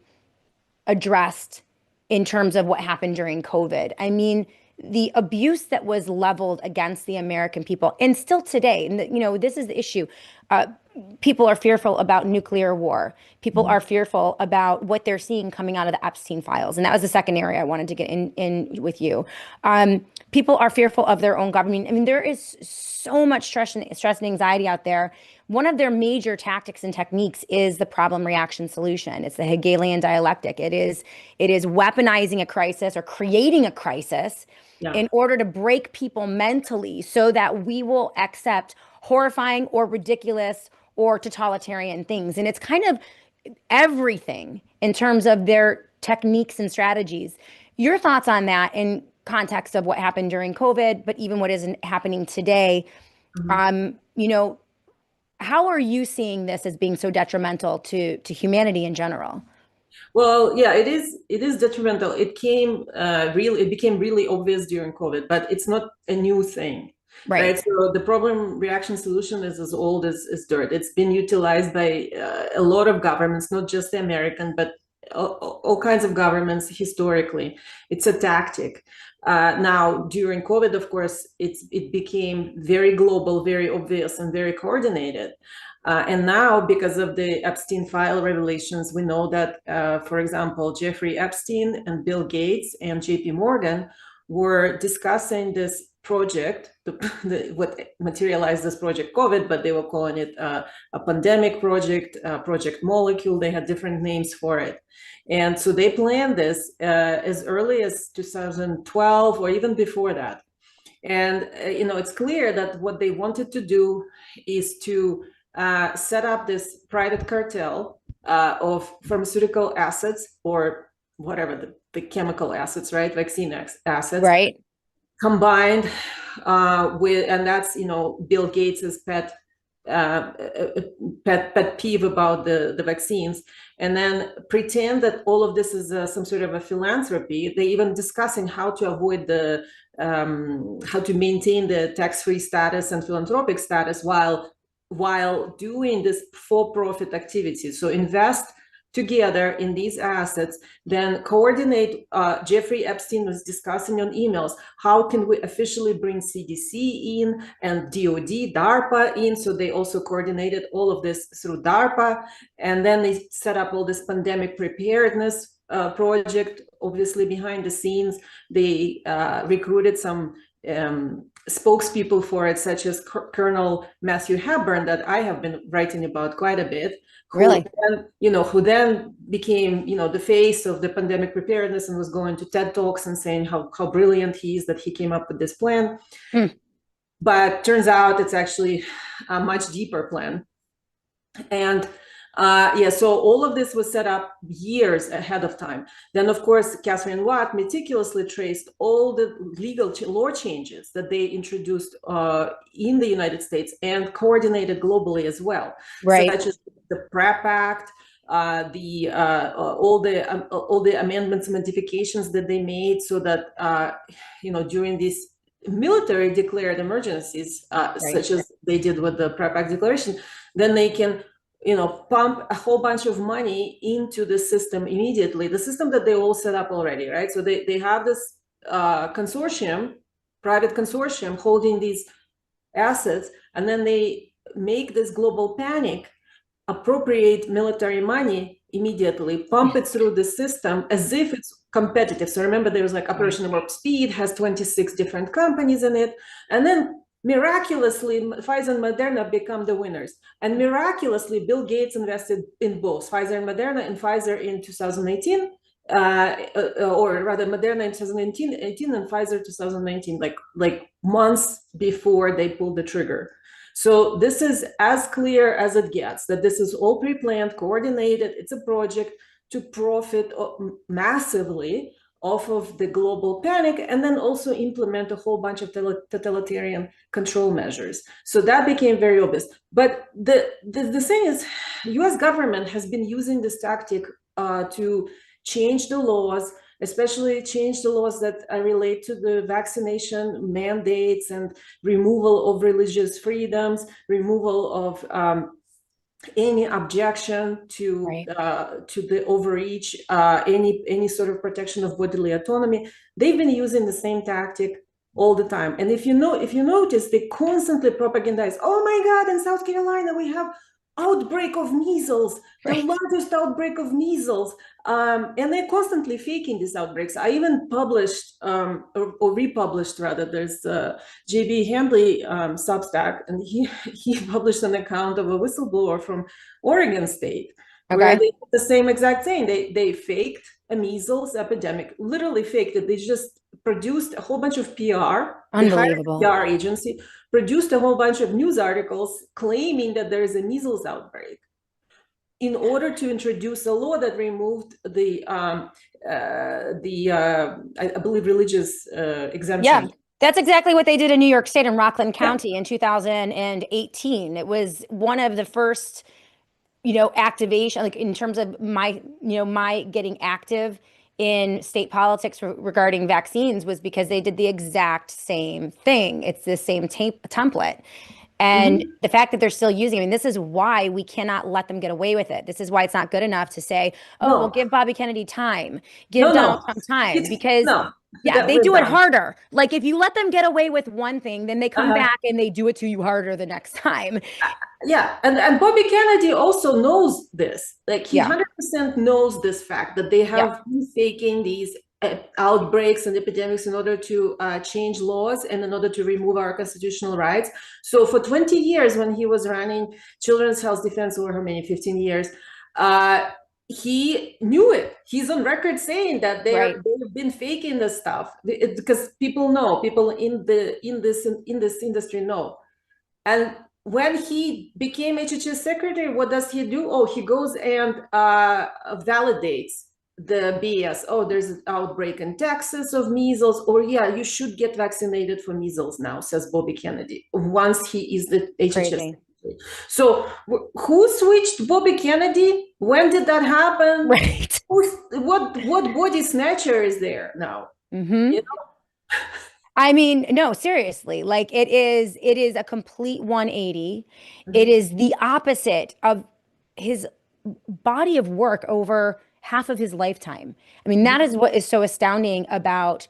A: addressed in terms of what happened during COVID. I mean, the abuse that was leveled against the American people, and still today, and this is the issue. People are fearful about nuclear war. People are fearful about what they're seeing coming out of the Epstein files, and that was the second area I wanted to get in with you. People are fearful of their own government. I mean, there is so much stress and anxiety out there. One of their major tactics and techniques is the problem reaction solution. It's the Hegelian dialectic. It is weaponizing a crisis or creating a crisis in order to break people mentally so that we will accept horrifying or ridiculous or totalitarian things. And it's kind of everything in terms of their techniques and strategies. Your thoughts on that in context of what happened during COVID, but even what is happening today? How are you seeing this as being so detrimental to humanity in general?
B: Well, yeah, it is detrimental. It became really obvious during COVID, but it's not a new thing. Right. So the problem reaction solution is as old as dirt. It's been utilized by a lot of governments, not just the American, but all kinds of governments historically. It's a tactic. Now, during COVID, of course, it became very global, very obvious, and very coordinated. And now, because of the Epstein file revelations, we know that, for example, Jeffrey Epstein and Bill Gates and JP Morgan were discussing this project, what materialized as Project COVID, but they were calling it a pandemic project, Project Molecule. They had different names for it. And so they planned this as early as 2012 or even before that. And, it's clear that what they wanted to do is to set up this private cartel of pharmaceutical assets or whatever, the chemical assets, right? Vaccine assets.
A: Right.
B: Combined with, and that's, Bill Gates's pet peeve about the vaccines, and then pretend that all of this is some sort of a philanthropy. They even discussing how to avoid how to maintain the tax-free status and philanthropic status while doing this for-profit activities. So invest together in these assets, then coordinate. Jeffrey Epstein was discussing on emails, how can we officially bring CDC in and DOD, DARPA in? So they also coordinated all of this through DARPA. And then they set up all this pandemic preparedness project, obviously behind the scenes. They recruited some spokespeople for it, such as Colonel Matthew Hepburn, that I have been writing about quite a bit.
A: Really?
B: Who then became, the face of the pandemic preparedness and was going to TED Talks and saying how brilliant he is that he came up with this plan. But turns out it's actually a much deeper plan. And so all of this was set up years ahead of time. Then, of course, Catherine Watt meticulously traced all the legal law changes that they introduced in the United States and coordinated globally as well.
A: Right.
B: So such as the PrEP Act, all the amendments and modifications that they made, so that during these military declared emergencies, such as they did with the PrEP Act declaration, then they can pump a whole bunch of money into the system immediately, the system that they all set up already, right? So they have this private consortium holding these assets, and then they make this global panic, appropriate military money immediately, pump it through the system as if it's competitive. So remember, there's like Operation Warp Speed, has 26 different companies in it. And then miraculously, Pfizer and Moderna become the winners. And miraculously, Bill Gates invested in both Pfizer and Moderna, and Pfizer in 2018, or rather Moderna in 2018 and Pfizer 2019, like months before they pulled the trigger. So this is as clear as it gets, that this is all pre-planned, coordinated. It's a project to profit massively off of the global panic, and then also implement a whole bunch of totalitarian control measures. So that became very obvious. But the thing is, US government has been using this tactic to change the laws, especially change the laws that relate to the vaccination mandates and removal of religious freedoms, removal of any objection to the overreach, any sort of protection of bodily autonomy. They've been using the same tactic all the time. And if you notice, they constantly propagandize, oh my God, in South Carolina, we have outbreak of measles, the largest outbreak of measles. And they're constantly faking these outbreaks. I even published, or republished rather, there's JB Handley Substack, and he published an account of a whistleblower from Oregon State, where they did the same exact thing. They faked a measles epidemic, literally faked it. They just produced a whole bunch of PR.
A: Unbelievable.
B: The PR agency produced a whole bunch of news articles claiming that there is a measles outbreak, in order to introduce a law that removed I believe, religious exemption.
A: Yeah, that's exactly what they did in New York State in Rockland County in 2018. It was one of the first, activation, like in terms of my getting active in state politics regarding vaccines, was because they did the exact same thing. It's the same template. And the fact that they're still using, I mean, this is why we cannot let them get away with it. This is why it's not good enough to say, oh, well, give Bobby Kennedy time, give Donald Trump time, because they do it harder. Like if you let them get away with one thing, then they come back and they do it to you harder the next time.
B: Yeah, and Bobby Kennedy also knows this. Like he 100% knows this fact, that they have been faking these outbreaks and epidemics in order to change laws and in order to remove our constitutional rights. So for 20 years, when he was running Children's Health Defense, or how many, 15 years, he knew it. He's on record saying that they've been faking this stuff, because people know, people in this industry know. And when he became HHS secretary, what does he do? Oh, he goes and validates the BS. Oh, there's an outbreak in Texas of measles, or yeah, you should get vaccinated for measles now, says Bobby Kennedy, once he is the HHS secretary. So who switched Bobby Kennedy? When did that happen?
A: Right.
B: What body snatcher is there now?
A: I mean, no, seriously, like it is a complete 180. It is the opposite of his body of work over half of his lifetime. I mean, that is what is so astounding about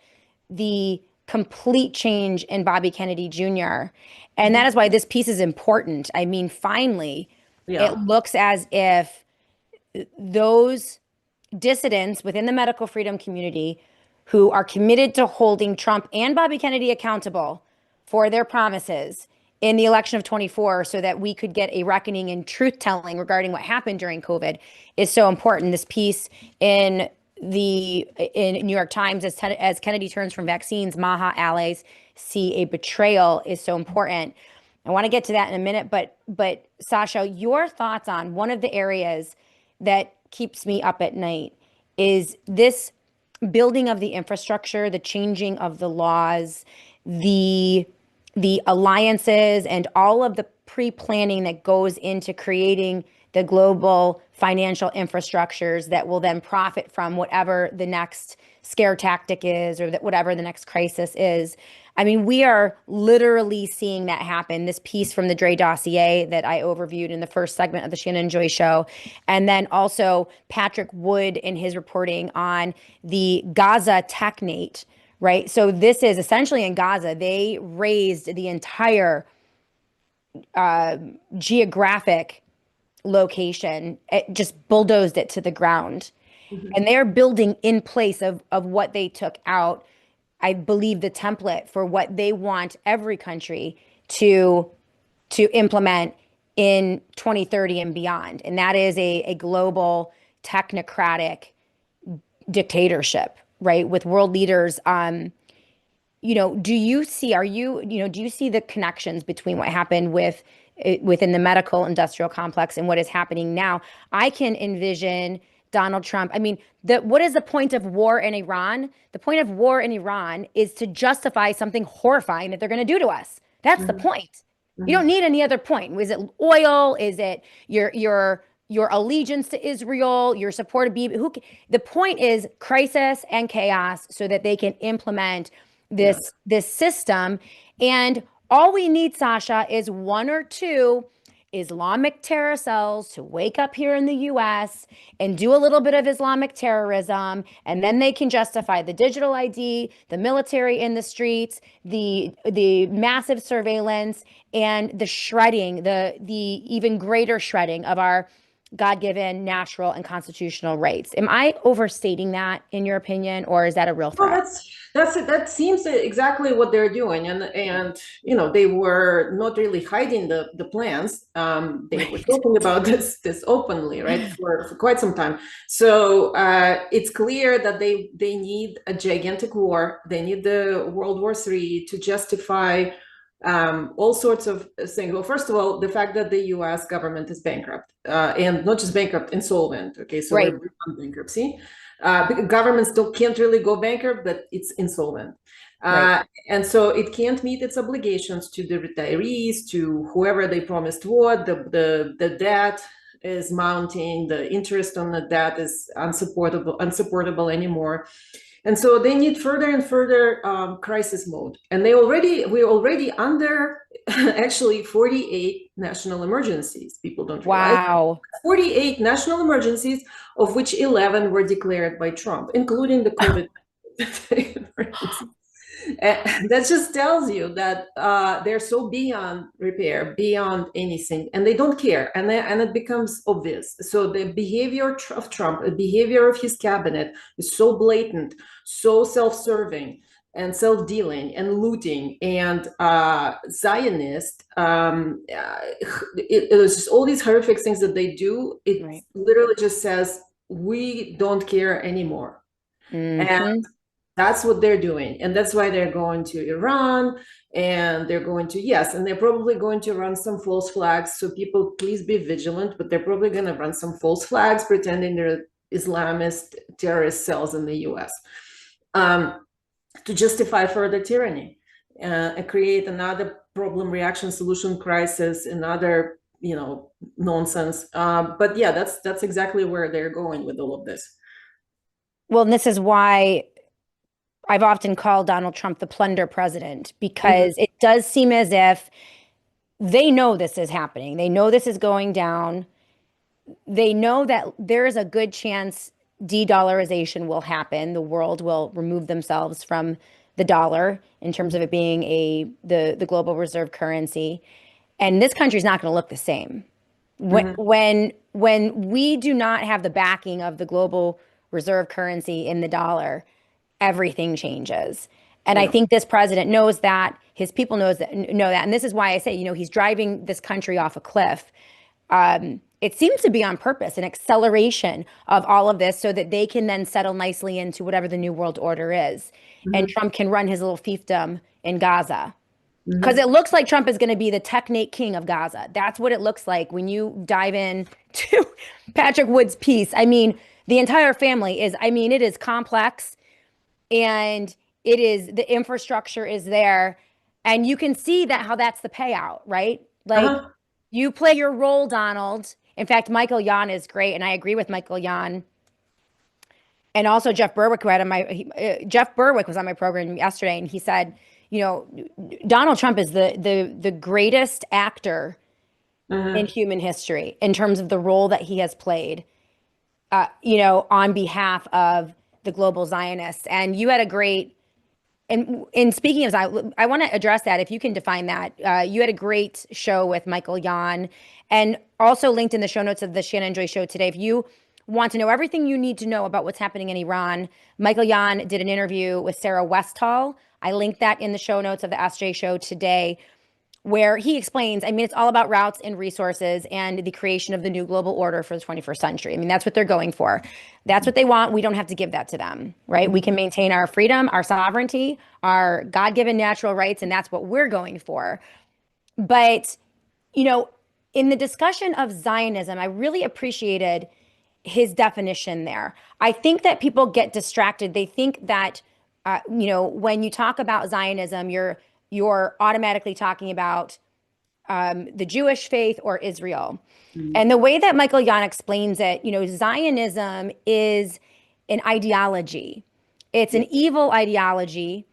A: the complete change in Bobby Kennedy Jr. And that is why this piece is important. I mean, finally, it looks as if those dissidents within the medical freedom community who are committed to holding Trump and Bobby Kennedy accountable for their promises in the election of 24, so that we could get a reckoning and truth-telling regarding what happened during COVID, is so important. This piece in New York Times, as Kennedy turns from vaccines, MAHA allies see a betrayal, is so important. I want to get to that in a minute, but Sasha, your thoughts on one of the areas that keeps me up at night is this building of the infrastructure, the changing of the laws, the alliances, and all of the pre-planning that goes into creating the global financial infrastructures that will then profit from whatever the next scare tactic is, or whatever the next crisis is. I mean, we are literally seeing that happen. This piece from the Dre dossier that I overviewed in the first segment of the Shannon Joy Show, and then also Patrick Wood in his reporting on the Gaza technate, right? So this is essentially in Gaza, they raised the entire geographic location, it just bulldozed it to the ground.
B: Mhm.
A: And they're building in place of what they took out, I believe, the template for what they want every country to implement in 2030 and beyond. And that is a global technocratic dictatorship, right? With world leaders. Do you see, do you see the connections between what happened within the medical industrial complex and what is happening now? I can envision Donald Trump. I mean, what is the point of war in Iran? The point of war in Iran is to justify something horrifying that they're going to do to us. That's the
B: Mhm.
A: point. You don't
B: Mhm.
A: need any other point. Is it oil? Is it your allegiance to Israel, your support of Bibi? The point is crisis and chaos so that they can implement
B: Yes.
A: this system. And all we need, Sasha, is one or two Islamic terror cells to wake up here in the US and do a little bit of Islamic terrorism. And then they can justify the digital ID, the military in the streets, the massive surveillance, and the shredding, the even greater shredding of our God-given natural and constitutional rights. Am I overstating that in your opinion, or is that a real
B: Well,
A: threat?
B: that's it. That seems exactly what they're doing, and they were not really hiding the plans. They were
A: Right.
B: talking about this openly, right, for quite some time. So it's clear that they need a gigantic war. They need the World War III to justify all sorts of things. Well, first of all, the fact that the U.S. government is bankrupt, and not just bankrupt, insolvent. Okay, so
A: Right.
B: we're beyond bankruptcy. Government still can't really go bankrupt, but it's insolvent.
A: Right.
B: And so it can't meet its obligations to the retirees, to whoever they promised what. The debt is mounting. The interest on the debt is unsupportable anymore. And so they need further and further crisis mode. And we're already under actually 48 national emergencies. People don't realize
A: Wow.
B: 48 national emergencies, of which 11 were declared by Trump, including the COVID emergency. And that just tells you that they're so beyond repair, beyond anything, and they don't care. And it becomes obvious. So the behavior of Trump, the behavior of his cabinet is so blatant, so self-serving, and self-dealing and looting and Zionist. It was just all these horrific things that they do. It
A: Right.
B: literally just says, we don't care anymore. And
A: Hmm.
B: that's what they're doing. And that's why they're going to Iran, and they're going to, yes, and they're probably going to run some false flags. So people, please be vigilant, but they're probably going to run some false flags pretending they're Islamist terrorist cells in the US, to justify further tyranny, and create another problem, reaction, solution crisis, another, nonsense. But yeah, that's exactly where they're going with all of this.
A: Well, and this is why I've often called Donald Trump the plunder president,
B: Mhm.
A: because it does seem as if they know this is happening. They know this is going down. They know that there is a good chance de-dollarization will happen. The world will remove themselves from the dollar in terms of it being the global reserve currency. And this country is not going to look the same. When,
B: Mhm.
A: when when we do not have the backing of the global reserve currency in the dollar, everything changes. And I
B: Yeah.
A: think this president knows that, his people know that. And this is why I say, he's driving this country off a cliff. It seems to be on purpose, an acceleration of all of this so that they can then settle nicely into whatever the new world order is. And
B: Mhm.
A: Trump can run his little fiefdom in Gaza. Because
B: Mhm.
A: it looks like Trump is going to be the technate king of Gaza. That's what it looks like when you dive in to Patrick Wood's piece. I mean, the entire family is, it is complex, and the infrastructure is there. And you can see that how that's the payout, right? Like,
B: Uh-huh.
A: you play your role, Donald. In fact, Michael Yon is great, and I agree with Michael Yon. And also Jeff Berwick, Jeff Berwick was on my program yesterday, and he said, Donald Trump is the greatest actor in
B: Uh-huh.
A: human history in terms of the role that he has played, on behalf of the global Zionists. And you had a great And in speaking of Zion, I want to address that if you can define that. You had a great show with Michael Yon, and also linked in the show notes of the Shannon Joy Show today. If you want to know everything you need to know about what's happening in Iran, Michael Yon did an interview with Sarah Westall. I linked that in the show notes of the SJ Show today, where he explains, I mean, it's all about routes and resources and the creation of the new global order for the 21st century. I mean, that's what they're going for. That's what they want. We don't have to give that to them, right? We can maintain our freedom, our sovereignty, our God-given natural rights, and that's what we're going for. But, you know, in the discussion of Zionism, I really appreciated his definition there. I think that people get distracted. They think that, when you talk about Zionism, you're automatically talking about the Jewish faith or Israel. Mm-hmm. And the way that Michael Yon explains it, Zionism is an ideology. It's an evil ideology.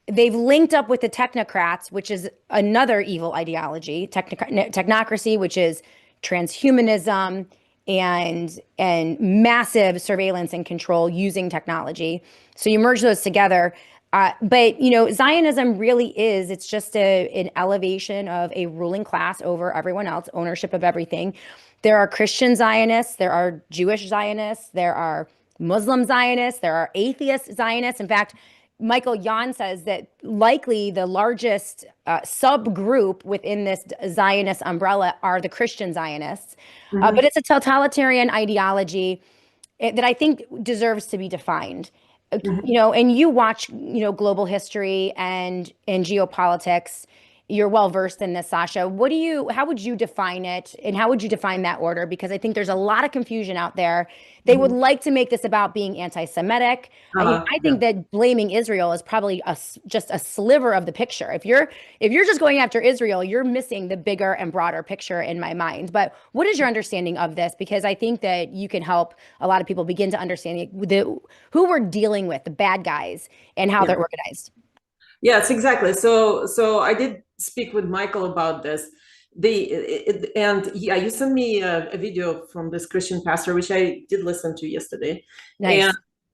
A: They've linked up with the technocrats, which is another evil ideology, technocracy, which is transhumanism and massive surveillance and control using technology. So you merge those together. But Zionism really is, it's just an elevation of a ruling class over everyone else, ownership of everything. There are Christian Zionists, there are Jewish Zionists, there are Muslim Zionists, there are atheist Zionists. In fact, Michael Yon says that likely the largest subgroup within this Zionist umbrella are the Christian Zionists. Mm-hmm. But it's a totalitarian ideology that I think deserves to be defined. Mm-hmm. And you watch, global history and geopolitics. You're well versed in this, Sasha. How would you define it, and how would you define that order? Because I think there's a lot of confusion out there. They would like to make this about being anti-Semitic. I think that blaming Israel is probably just a sliver of the picture. If you're just going after Israel, you're missing the bigger and broader picture in my mind. But what is your understanding of this? Because I think that you can help a lot of people begin to understand who we're dealing with, the bad guys, and how they're organized.
B: Yes, exactly. So I did speak with Michael about this. You sent me a video from this Christian pastor, which I did listen to yesterday. Nice.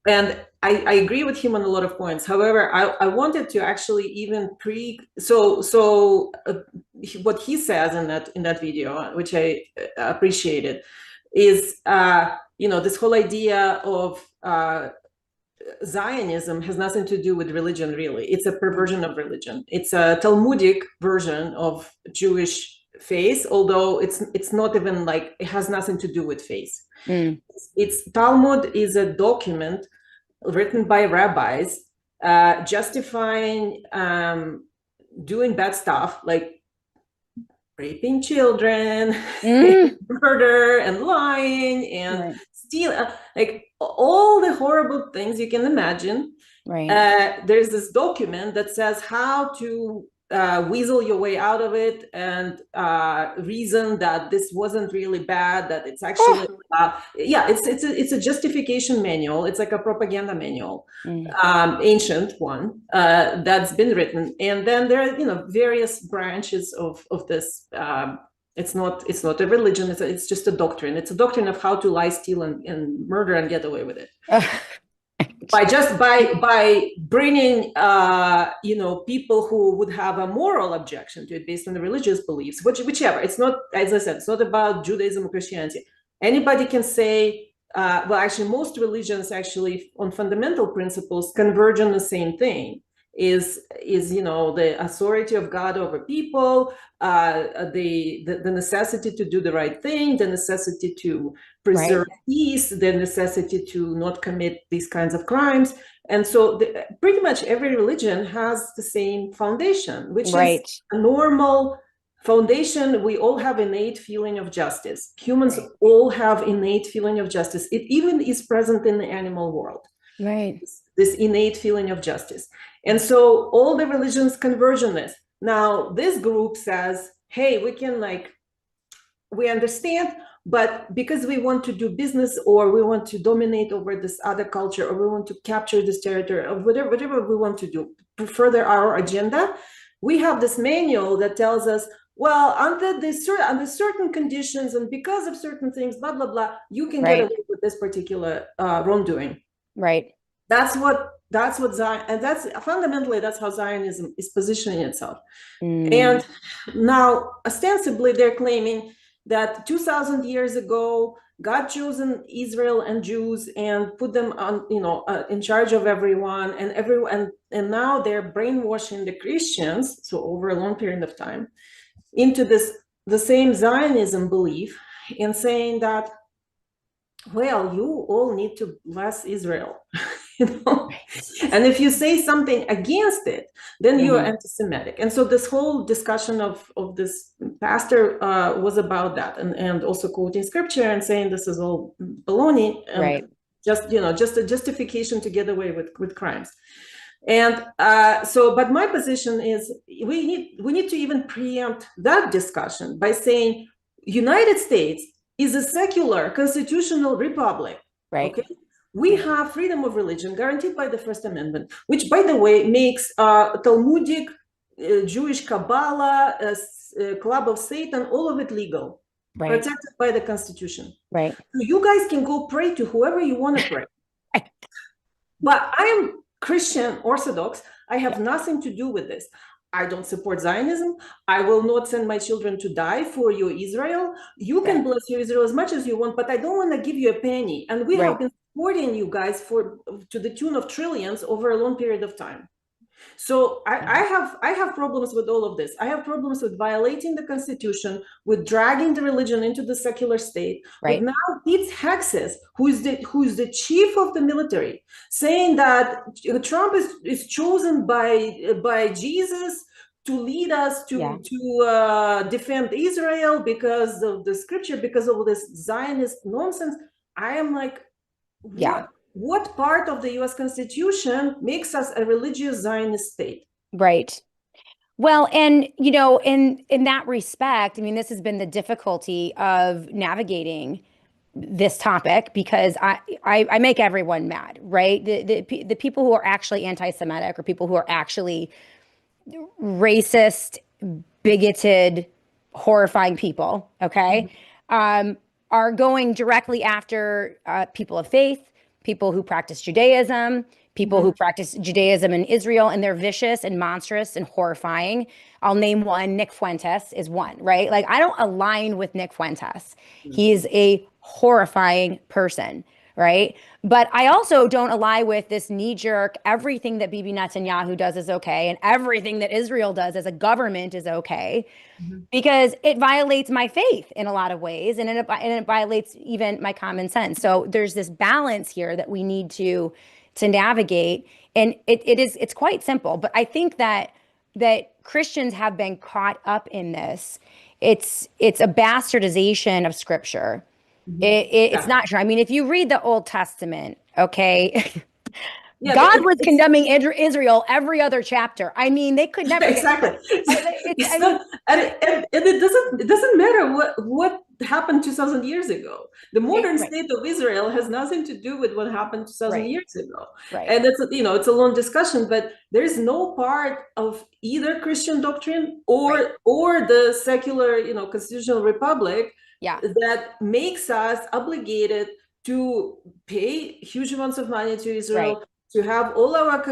B: And I agree with him on a lot of points. However, I wanted to actually even what he says in that video, which I appreciated, is this whole idea of Zionism has nothing to do with religion, really. It's a perversion of religion. It's a Talmudic version of Jewish faith, although it's not even like, it has nothing to do with faith. Talmud is a document written by rabbis justifying doing bad stuff like raping children, murder and lying and stealing, like all the horrible things you can imagine. Right. There's this document that says how to weasel your way out of it and reason that this wasn't really bad, that it's actually it's a justification manual. It's like a propaganda manual, ancient one that's been written, and then there are various branches of this. It's not a religion. It's just a doctrine. It's a doctrine of how to lie, steal, and murder and get away with it. By bringing people who would have a moral objection to it based on the religious beliefs, whichever. It's not, as I said, it's not about Judaism or Christianity. Anybody can say, actually, most religions actually on fundamental principles converge on the same thing. Is the authority of God over people, the necessity to do the right thing, the necessity to preserve peace, the necessity to not commit these kinds of crimes. And so pretty much every religion has the same foundation, which is a normal foundation. We all have innate feeling of justice. Humans all have innate feeling of justice. It even is present in the animal world. Right. This innate feeling of justice. And so all the religions converge on this. Now, this group says, hey, we understand, but because we want to do business, or we want to dominate over this other culture, or we want to capture this territory, or whatever we want to do to further our agenda, we have this manual that tells us, well, under certain conditions and because of certain things, blah, blah, blah, you can get away with this particular wrongdoing. Right. That's what That's what Zion, and that's fundamentally that's how Zionism is positioning itself.
A: Mm.
B: And now, ostensibly, they're claiming that 2,000 years ago, God chosen Israel and Jews and put them on, in charge of everyone, and now they're brainwashing the Christians, so over a long period of time, into the same Zionism belief, and saying that, well, you all need to bless Israel. And if you say something against it, then you're anti-Semitic. And so this whole discussion of this pastor was about that, and also quoting scripture and saying this is all baloney, and just a justification to get away with crimes. And but my position is we need to even preempt that discussion by saying United States is a secular constitutional republic. Okay. We have freedom of religion guaranteed by the First Amendment, which, by the way, makes Talmudic, Jewish Kabbalah, Club of Satan, all of it legal, protected by the Constitution.
A: Right.
B: So you guys can go pray to whoever you want to pray. But I am Christian Orthodox. I have nothing to do with this. I don't support Zionism. I will not send my children to die for your Israel. You can bless your Israel as much as you want, but I don't want to give you a penny. And we have been supporting you guys to the tune of trillions over a long period of time. So I have problems with all of this. I have problems with violating the Constitution, with dragging the religion into the secular state. With now Pete Hexes, who is the chief of the military, saying that Trump is chosen by Jesus to lead us to defend Israel because of the scripture, because of this Zionist nonsense. I am like, what part of the US Constitution makes us a religious Zionist state?
A: Right. Well, and, in that respect, I mean, this has been the difficulty of navigating this topic, because I make everyone mad, right? The people who are actually anti-Semitic, or people who are actually racist, bigoted, horrifying people, okay, are going directly after people of faith, people who practice Judaism, people who practice Judaism in Israel, and they're vicious and monstrous and horrifying. I'll name one. Nick Fuentes is one, right? Like, I don't align with Nick Fuentes. He is a horrifying person, right? But I also don't align with this knee-jerk, everything that Bibi Netanyahu does is okay, and everything that Israel does as a government is okay, because it violates my faith in a lot of ways, and it violates even my common sense. So there's this balance here that we need to navigate, and it's quite simple. But I think that Christians have been caught up in this. It's a bastardization of scripture. It's not true. I mean, if you read the Old Testament, okay, God was condemning Israel every other chapter. I mean, they could never
B: exactly. It doesn't matter what happened 2,000 years ago. The modern state of Israel has nothing to do with what happened 2,000 years ago. And it's a long discussion, but there's no part of either Christian doctrine or the secular, constitutional republic that makes us obligated to pay huge amounts of money to Israel, to have all our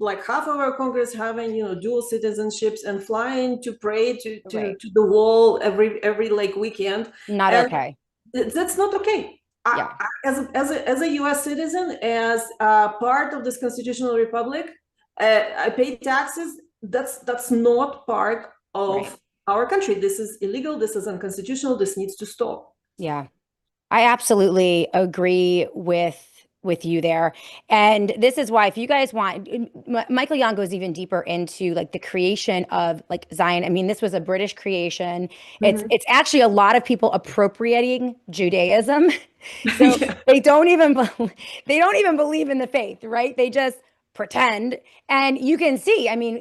B: like half of our Congress having dual citizenships and flying to pray to the wall every like weekend.
A: Okay.
B: That's not okay. As a U.S. citizen, as part of this constitutional republic, I pay taxes. That's not part of our country. This is illegal. This is unconstitutional. This needs to stop.
A: Yeah, I absolutely agree with you there. And this is why, if you guys want, Michael Yon goes even deeper into like the creation of like Zion. I mean, this was a British creation. It's actually a lot of people appropriating Judaism. So they don't even believe in the faith, right? They just pretend. And you can see, I mean,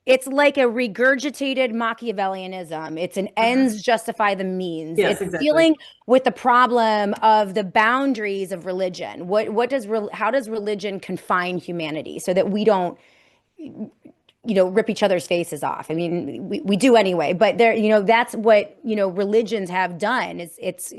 A: it's like a regurgitated Machiavellianism. It's an ends justify the means.
B: Yes,
A: it's dealing with the problem of the boundaries of religion. How does religion confine humanity so that we don't rip each other's faces off. I mean, we do anyway, but there, that's what, religions have done. It's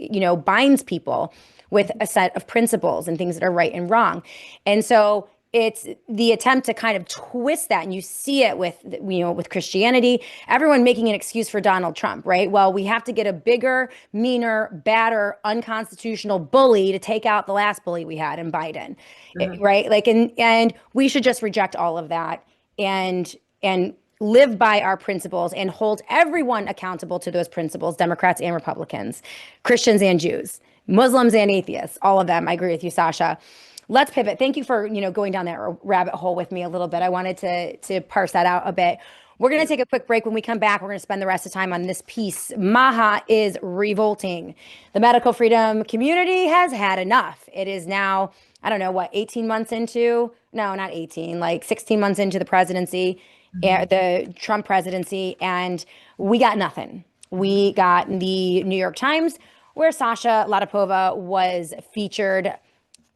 A: binds people with a set of principles and things that are right and wrong. And so it's the attempt to kind of twist that. And you see it with, with Christianity, everyone making an excuse for Donald Trump, right? Well, we have to get a bigger, meaner, badder, unconstitutional bully to take out the last bully we had in Biden, right? Like, and we should just reject all of that and live by our principles and hold everyone accountable to those principles, Democrats and Republicans, Christians and Jews, Muslims and atheists, all of them. I agree with you, Sasha. Let's pivot. Thank you for, going down that rabbit hole with me a little bit. I wanted to parse that out a bit. We're going to take a quick break. When we come back, we're going to spend the rest of the time on this piece. MAHA is revolting. The medical freedom community has had enough. It is now, I don't know, 18 months into, no, not 18, like 16 months into the presidency, the Trump presidency, and we got nothing. We got the New York Times, where Sasha Latypova was featured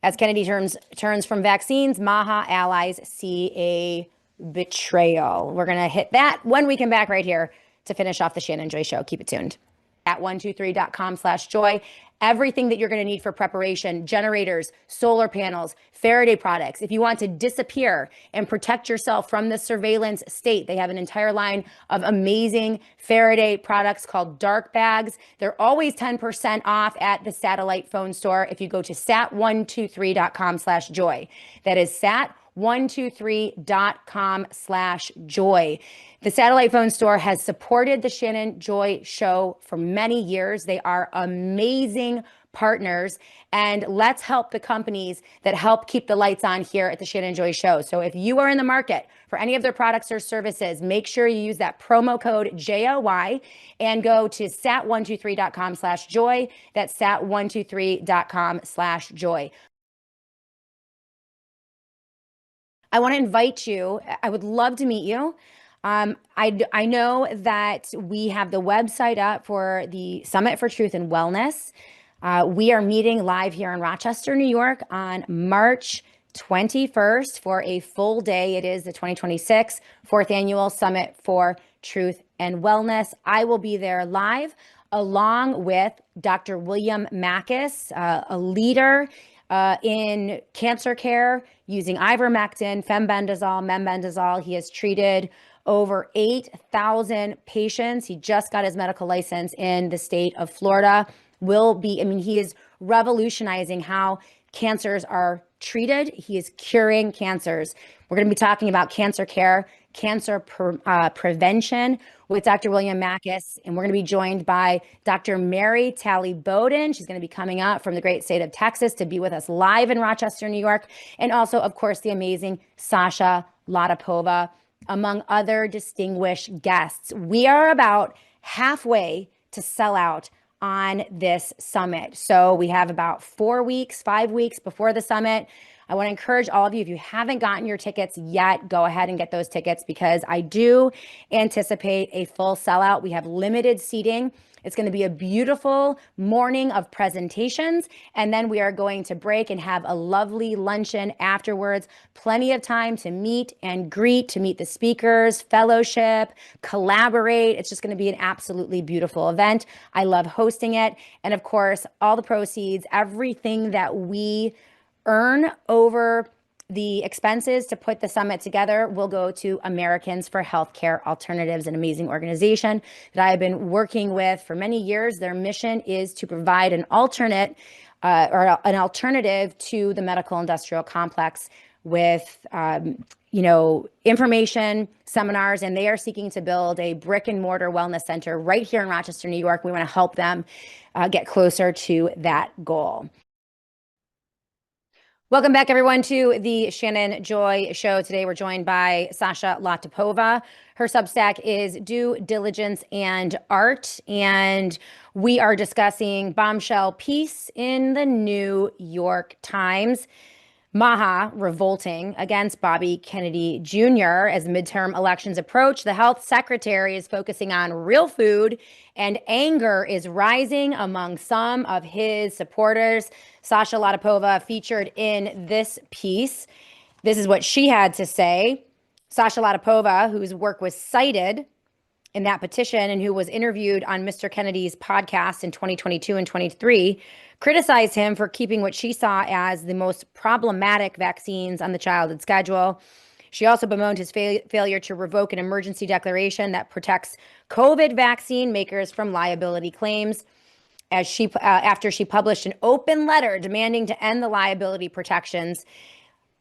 A: as Kennedy turns from vaccines. MAHA allies see a betrayal. We're going to hit that when we come back right here to finish off the Shannon Joy Show. Keep it tuned. At 123.com/joy. Everything that you're going to need for preparation: generators, solar panels, Faraday products. If you want to disappear and protect yourself from the surveillance state, they have an entire line of amazing Faraday products called dark bags. They're always 10% off at the satellite phone store if you go to sat123.com/joy. That is sat123.com/joy. The satellite phone store has supported the Shannon Joy Show for many years. They are amazing partners, and let's help the companies that help keep the lights on here at the Shannon Joy Show. So if you are in the market for any of their products or services, make sure you use that promo code JOY and go to sat123.com/joy. That's sat123.com/joy. I want to invite you. I would love to meet you. I know that we have the website up for the Summit for Truth and Wellness. We are meeting live here in Rochester, New York on March 21st for a full day. It is the 2026 4th Annual Summit for Truth and Wellness. I will be there live along with Dr. William Makis, a leader in cancer care using ivermectin, fembendazole, mebendazole. He has treated over 8,000 patients. He just got his medical license in the state of Florida. He is revolutionizing how cancers are treated. He is curing cancers. We're going to be talking about cancer care, cancer prevention with Dr. William Makis, and we're going to be joined by Dr. Mary Talley Bowden. She's going to be coming up from the great state of Texas to be with us live in Rochester, New York, and also, of course, the amazing Sasha Latypova, among other distinguished guests. We are about halfway to sell out on this summit. So we have about 5 weeks before the summit. I want to encourage all of you, if you haven't gotten your tickets yet, go ahead and get those tickets, because I do anticipate a full sellout. We have limited seating. It's going to be a beautiful morning of presentations, and then we are going to break and have a lovely luncheon afterwards. Plenty of time to meet and greet, to meet the speakers, fellowship, collaborate. It's just going to be an absolutely beautiful event. I love hosting it. And of course, all the proceeds, everything that we earn over the expenses to put the summit together will go to Americans for Healthcare Alternatives, an amazing organization that I've been working with for many years. Their mission is to provide an alternative to the medical industrial complex with, information, seminars, and they are seeking to build a brick and mortar wellness center right here in Rochester, New York. We want to help them get closer to that goal. Welcome back, everyone, to the Shannon Joy Show. Today, we're joined by Sasha Latypova. Her Substack is Due Diligence and Art, and we are discussing bombshell piece in the New York Times. MAHA revolting against Bobby Kennedy Jr. as midterm elections approach. The health secretary is focusing on real food, and anger is rising among some of his supporters. Sasha Latypova featured in this piece. This is what she had to say. Sasha Latypova, whose work was cited in that petition and who was interviewed on Mr. Kennedy's podcast in 2022 and 23, criticized him for keeping what she saw as the most problematic vaccines on the childhood schedule. She also bemoaned his failure to revoke an emergency declaration that protects COVID vaccine makers from liability claims. After she published an open letter demanding to end the liability protections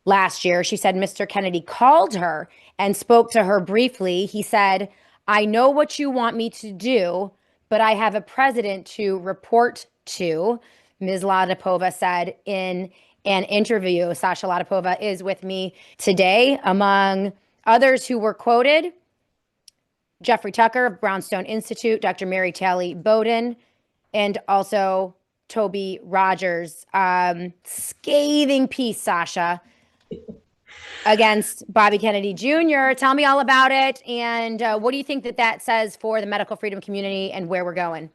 A: last year, she said Mr. Kennedy called her and spoke to her briefly. He said, "I know what you want me to do, but I have a president to report to," Ms. Latypova said in an interview. Sasha Latypova is with me today. Among others who were quoted, Jeffrey Tucker of Brownstone Institute, Dr. Mary Talley Bowden, and also Toby Rogers. Scathing piece, Sasha, against Bobby Kennedy Jr. Tell me all about it. And what do you think that says for the medical freedom community and where we're going?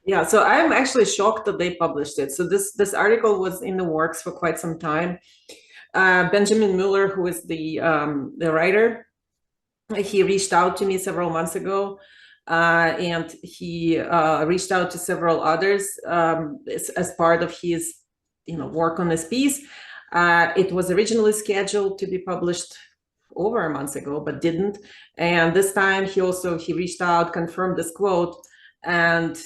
B: Yeah, so I'm actually shocked that they published it. So this article was in the works for quite some time. Benjamin Mueller, who is the writer, he reached out to me several months ago, and he reached out to several others as part of his work on this piece. It was originally scheduled to be published over a month ago, but didn't. And this time he reached out, confirmed this quote, and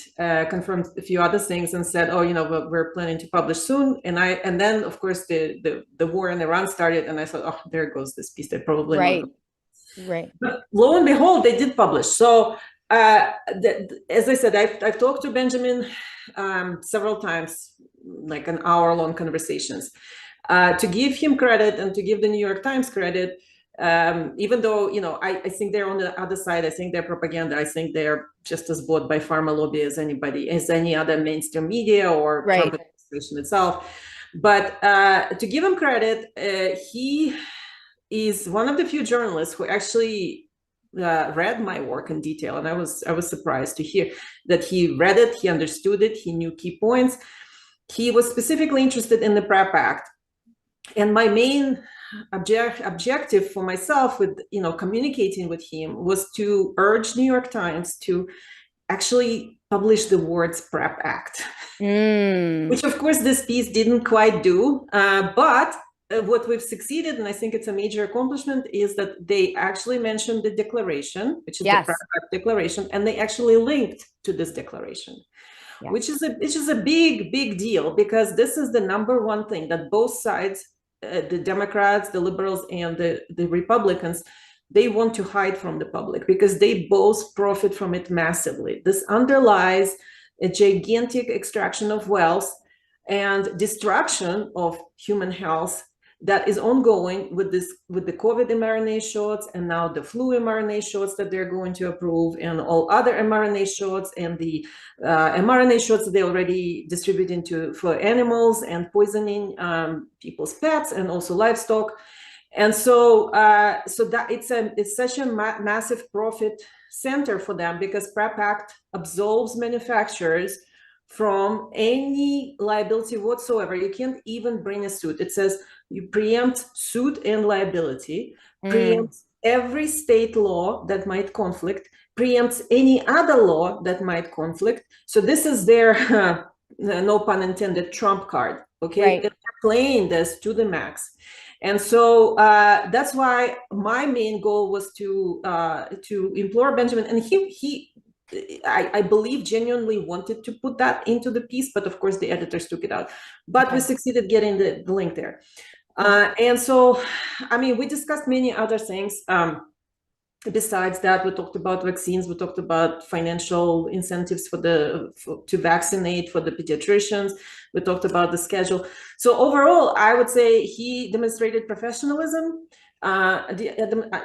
B: confirmed a few other things and said, "Oh, we're planning to publish soon." And then of course the war in Iran started, and I thought, "Oh, there goes this piece. They probably
A: right."
B: Not.
A: Right.
B: But lo and behold, they did publish. So as I said, I've talked to Benjamin several times, like an hour-long conversations. To give him credit and to give the New York Times credit, even though, I think they're on the other side. I think they're propaganda. I think they're just as bought by pharma lobby as any other mainstream media or Trump administration itself. But to give him credit, he is one of the few journalists who actually read my work in detail. And I was surprised to hear that he read it, he understood it, he knew key points. He was specifically interested in the PrEP Act. And my main objective for myself with communicating with him was to urge New York Times to actually publish the words PrEP Act, which of course this piece didn't quite do. But what we've succeeded, and I think it's a major accomplishment, is that they actually mentioned the declaration, which is the PrEP Act declaration, and they actually linked to this declaration. Yeah. Which is a big deal, because this is the number one thing that both sides, the Democrats, the liberals, and the Republicans, they want to hide from the public, because they both profit from it massively. This underlies a gigantic extraction of wealth and destruction of human health that is ongoing with the COVID mRNA shots, and now the flu mRNA shots that they're going to approve, and all other mRNA shots, and the mRNA shots that they already distribute for animals and poisoning people's pets and also livestock. And so that it's such a massive profit center for them, because PrEP Act absolves manufacturers from any liability whatsoever. You can't even bring a suit. It says you preempt suit and liability, preempts every state law that might conflict, preempts any other law that might conflict. So this is their, no pun intended, trump card, okay? Right. They're playing this to the max. And so that's why my main goal was to implore Benjamin, and I believe genuinely wanted to put that into the piece, but of course the editors took it out. But we succeeded getting the link there. And so, I mean, we discussed many other things. Besides that, we talked about vaccines, we talked about financial incentives to vaccinate for the pediatricians, we talked about the schedule. So overall, I would say he demonstrated professionalism,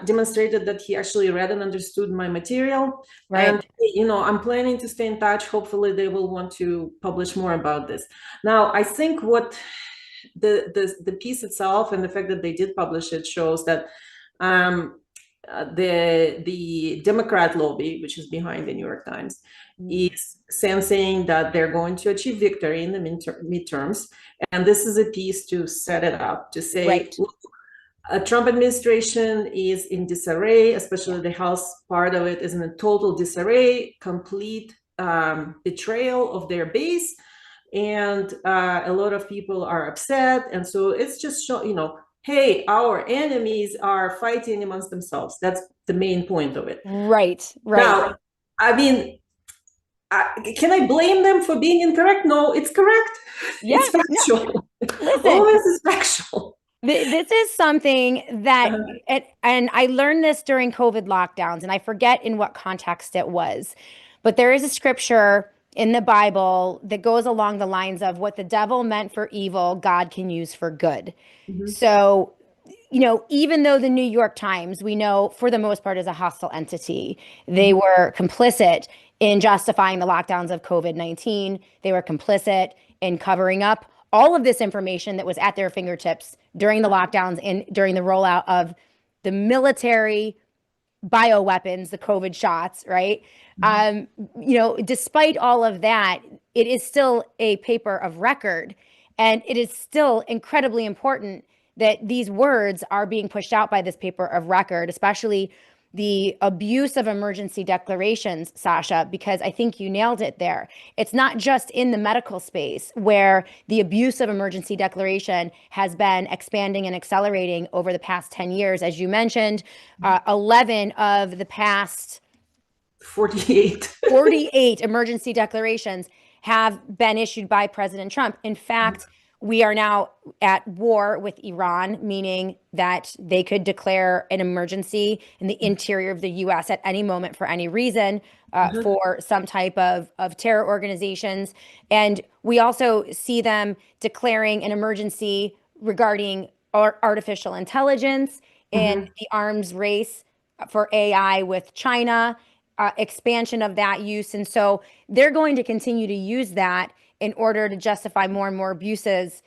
B: demonstrated that he actually read and understood my material. Right. And I'm planning to stay in touch. Hopefully they will want to publish more about this. Now, I think what the piece itself and the fact that they did publish it shows that the Democrat lobby, which is behind the New York Times, is sensing that they're going to achieve victory in the midterms. And this is a piece to set it up, to say, look, Trump administration is in disarray, especially the House part of it is in a total disarray, complete betrayal of their base. And a lot of people are upset. And so it's just, hey, our enemies are fighting amongst themselves. That's the main point of it.
A: Right.
B: Now, I mean, can I blame them for being incorrect? No, it's correct.
A: Yeah,
B: it's factual.
A: Listen,
B: all this is factual.
A: This is something that, and I learned this during COVID lockdowns, and I forget in what context it was, but there is a scripture in the Bible that goes along the lines of what the devil meant for evil, God can use for good. So, even though the New York Times, we know for the most part is a hostile entity, they were complicit in justifying the lockdowns of COVID-19. They were complicit in covering up all of this information that was at their fingertips during the lockdowns and during the rollout of the military bioweapons, the COVID shots, right? Despite all of that, it is still a paper of record. And it is still incredibly important that these words are being pushed out by this paper of record, especially the abuse of emergency declarations, Sasha, because I think you nailed it there. It's not just in the medical space where the abuse of emergency declaration has been expanding and accelerating over the past 10 years. As you mentioned, 11 of the past 48 emergency declarations have been issued by President Trump. In fact, we are now at war with Iran, meaning that they could declare an emergency in the interior of the U.S. at any moment for any reason, for some type of terror organizations. And we also see them declaring an emergency regarding artificial intelligence and the arms race for AI with China, expansion of that use. And so they're going to continue to use that in order to justify more and more abuses.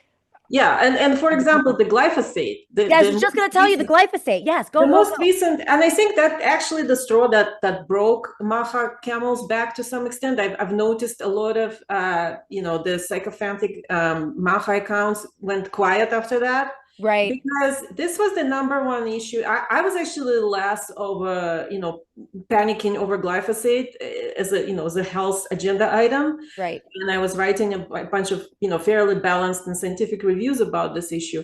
B: Yeah, and for example, the glyphosate.
A: I was just going to tell you the glyphosate. Yes, go.
B: The most recent, and I think that actually the straw that broke MAHA camel's back to some extent. I've noticed a lot of the sycophantic MAHA accounts went quiet after that.
A: Right.
B: Because this was the number one issue. I was actually less of panicking over glyphosate as a health agenda item.
A: Right.
B: And I was writing a bunch of, fairly balanced and scientific reviews about this issue.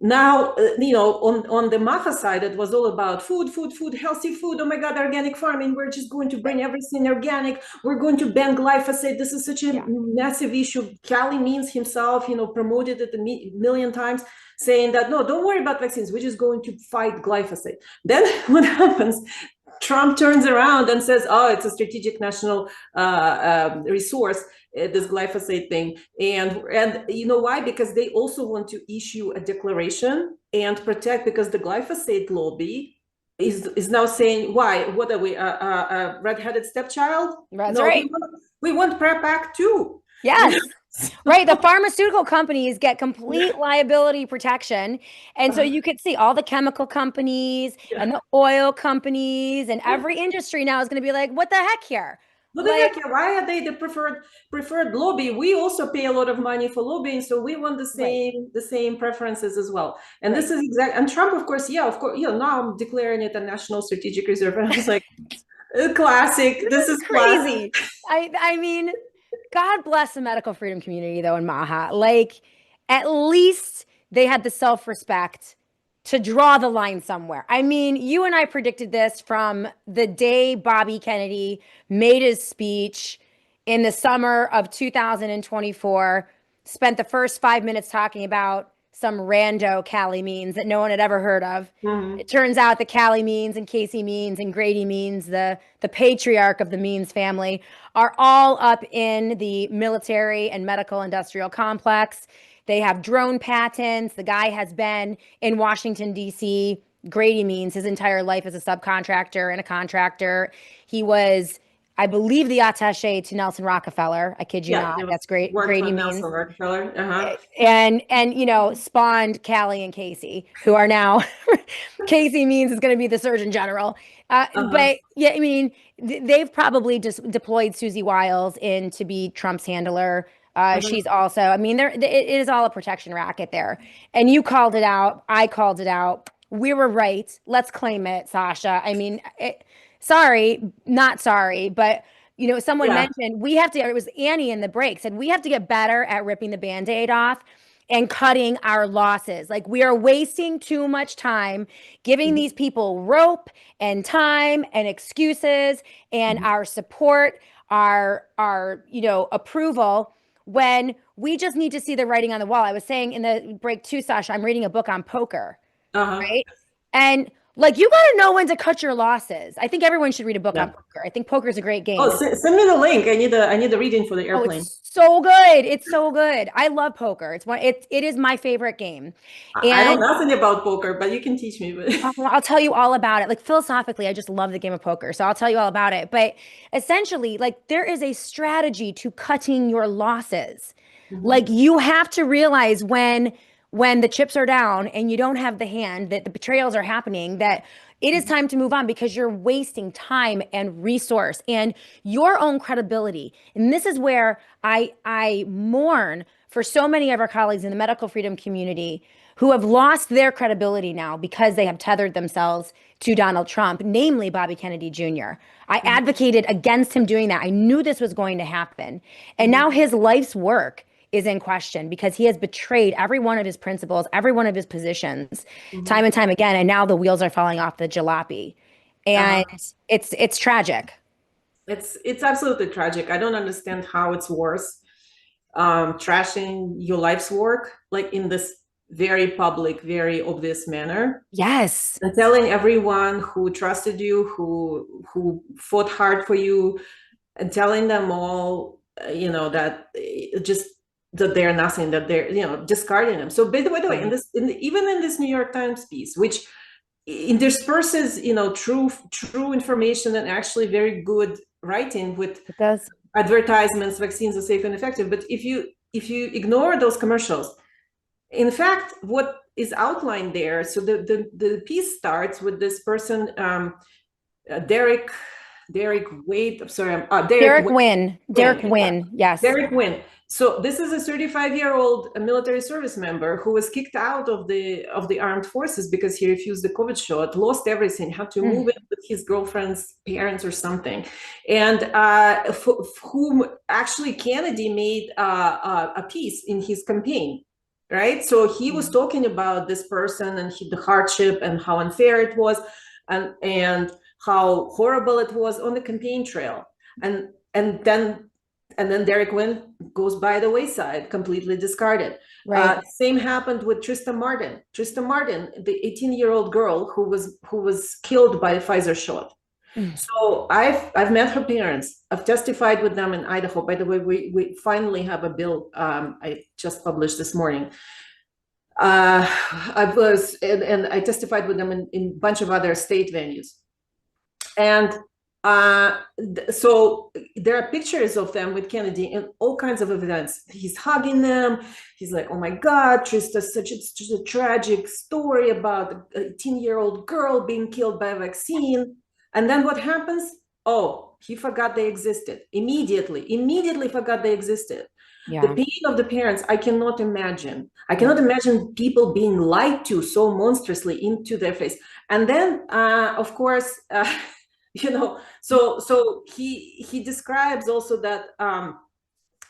B: Now, on the MAHA side, it was all about food, healthy food. Oh my God, organic farming. We're just going to bring everything organic. We're going to ban glyphosate. This is such a massive issue. Cali Means himself, promoted it a million times, saying that, no, don't worry about vaccines. We're just going to fight glyphosate. Then what happens? Trump turns around and says, oh, it's a strategic national resource, this glyphosate thing. And you know why? Because they also want to issue a declaration and protect, because the glyphosate lobby is now saying, why? What are we, a redheaded stepchild?
A: That's right.
B: We want PrEP Act too.
A: Yes. Right. The pharmaceutical companies get complete liability protection. And so you could see all the chemical companies and the oil companies and every industry now is going to be like, what the heck here?
B: What the heck? Why are they the preferred lobby? We also pay a lot of money for lobbying, so we want the same preferences as well. And this is exactly, and Trump, of course, now I'm declaring it a national strategic reserve. And I was like, classic. This is
A: crazy. I mean, God bless the medical freedom community, though, in MAHA. Like, at least they had the self-respect to draw the line somewhere. I mean, you and I predicted this from the day Bobby Kennedy made his speech in the summer of 2024, spent the first 5 minutes talking about some rando Cali Means that no one had ever heard of. It turns out that Cali Means and Casey Means and Grady Means, the patriarch of the Means family, are all up in the military and medical industrial complex. They have drone patents. The guy has been in Washington, D.C. Grady Means his entire life as a subcontractor and a contractor. He was, I believe, the attaché to Nelson Rockefeller. I kid you not. That's great. Grady Means.
B: Nelson Rockefeller.
A: And spawned Callie and Casey, who are now Casey Means is going to be the Surgeon General. But yeah, I mean, they've probably just deployed Susie Wiles in to be Trump's handler. She's also, I mean, it is all a protection racket there. And you called it out. I called it out. we were right. Let's claim it, Sasha. I mean, sorry, not sorry, but someone
B: Yeah.
A: mentioned we have to, it was Annie in the break said we have to get better at ripping the band-aid off and cutting our losses. Like we are wasting too much time giving
B: Mhm.
A: these people rope and time and excuses and
B: Mhm.
A: our support, our approval when we just need to see the writing on the wall. I was saying in the break too, Sasha, I'm reading a book on poker,
B: Uh-huh.
A: right? And like you got to know when to cut your losses. I think everyone should read a book on
B: Yeah.
A: poker. I think poker is a great game
B: Oh,
A: because
B: send me the link. I need the reading for the
A: oh,
B: airplane.
A: it's so good. It's so good. I love poker. It is my favorite game.
B: I know
A: And
B: nothing about poker, but you can teach me. But
A: I'll tell you all about it. Like philosophically, I just love the game of poker. So I'll tell you all about it. But essentially, like there is a strategy to cutting your losses.
B: Mhm.
A: Like you have to realize when the chips are down and you don't have the hand, that the betrayals are happening, that it is time to move on because you're wasting time and resource and your own credibility. And this is where I mourn for so many of our colleagues in the medical freedom community who have lost their credibility now because they have tethered themselves to Donald Trump, namely Bobby Kennedy Jr. I
B: Mhm.
A: advocated against him doing that. I knew this was going to happen. And
B: Mhm.
A: now his life's work is in question because he has betrayed every one of his principles, every one of his positions, time
B: Mhm.
A: and time again. And now the wheels are falling off the jalopy. And
B: Uh-huh.
A: it's tragic.
B: It's absolutely tragic. I don't understand how it's worse, trashing your life's work like in this very public, very obvious manner,
A: Yes.
B: and telling everyone who trusted you, who fought hard for you, and telling them all, that just that they're nothing, that they're discarding them. So by the way,
A: Right.
B: even in this New York Times piece, which intersperses true information and actually very good writing with
A: It does.
B: advertisements, vaccines are safe and effective. But if you ignore those commercials, in fact, what is outlined there, so the piece starts with this person, Derek Wade. I'm sorry, Derek
A: Derek Wynn. Derek
B: Wynn.
A: Wynn. Yes.
B: Derek Wynn. So this is a 35-year-old military service member who was kicked out of the armed forces because he refused the COVID shot, lost everything, had to move
A: Mm.
B: in with his girlfriend's parents or something, and whom actually Kennedy made a piece in his campaign. Right, so he was talking about this person and the hardship and how unfair it was, and how horrible it was on the campaign trail, and then Derek Wynn goes by the wayside, completely discarded.
A: Right.
B: Same happened with Trista Martin. Trista Martin, the 18-year-old girl who was killed by a Pfizer shot.
A: Mm.
B: So I've met her parents. I've testified with them in Idaho. By the way, we finally have a bill I just published this morning. And I testified with them in a bunch of other state venues. And so there are pictures of them with Kennedy in all kinds of events. He's hugging them. He's like, "Oh my God, Trista's such a tragic story about a 18-year-old girl being killed by a vaccine." And then what happens? Oh, he forgot they existed. Immediately forgot they existed. The
A: Yeah.
B: pain of the parents, I cannot imagine. I cannot imagine people being lied to so monstrously into their face. And then, of course, so he describes also that